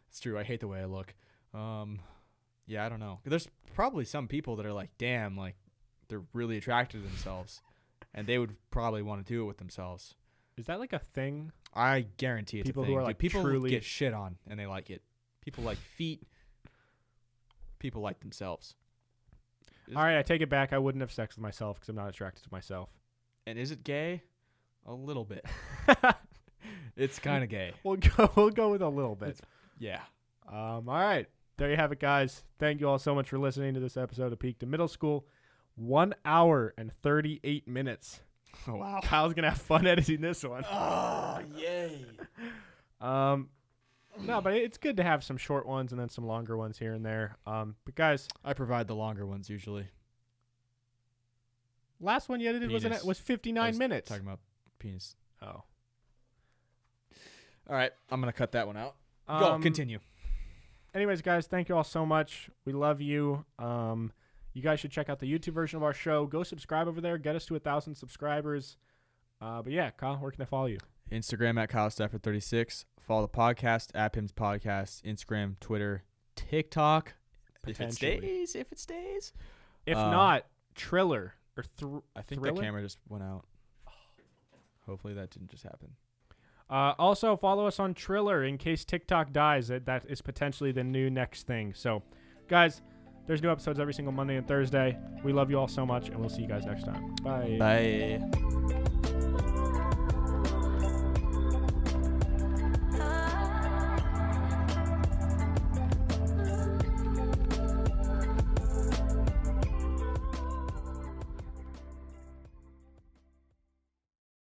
It's true. I hate the way I look. Yeah, I don't know. There's probably some people that are like, damn, like they're really attracted to themselves, and they would probably want to do it with themselves. Is that like a thing? I guarantee it's people a thing. Who are like people truly get shit on and they like it. People like feet. People like themselves. All right, I take it back. I wouldn't have sex with myself because I'm not attracted to myself. And is it gay? A little bit. It's kind of gay. We'll go with a little bit. Yeah. All right. There you have it, guys. Thank you all so much for listening to this episode of Peak to Middle School. 1 hour and 38 minutes. Oh, wow. Kyle's going to have fun editing this one. Oh, yay. No, but it's good to have some short ones and then some longer ones here and there. But guys, I provide the longer ones usually. Last one you edited was 59 minutes. Talking about penis. Oh. All right, I'm going to cut that one out. Go, continue. Anyways, guys, thank you all so much. We love you. You guys should check out the YouTube version of our show. Go subscribe over there. Get us to 1,000 subscribers. But yeah, Kyle, where can I follow you? Instagram at Kyle Stafford 36. Follow the podcast at PIMS Podcast. Instagram, Twitter, TikTok. If it stays. If not, Triller or I think Thriller? the camera just went out. Hopefully that didn't just happen. Also, follow us on Triller in case TikTok dies. That is potentially the new next thing. So, guys, there's new episodes every single Monday and Thursday. We love you all so much, and we'll see you guys next time. Bye. Bye.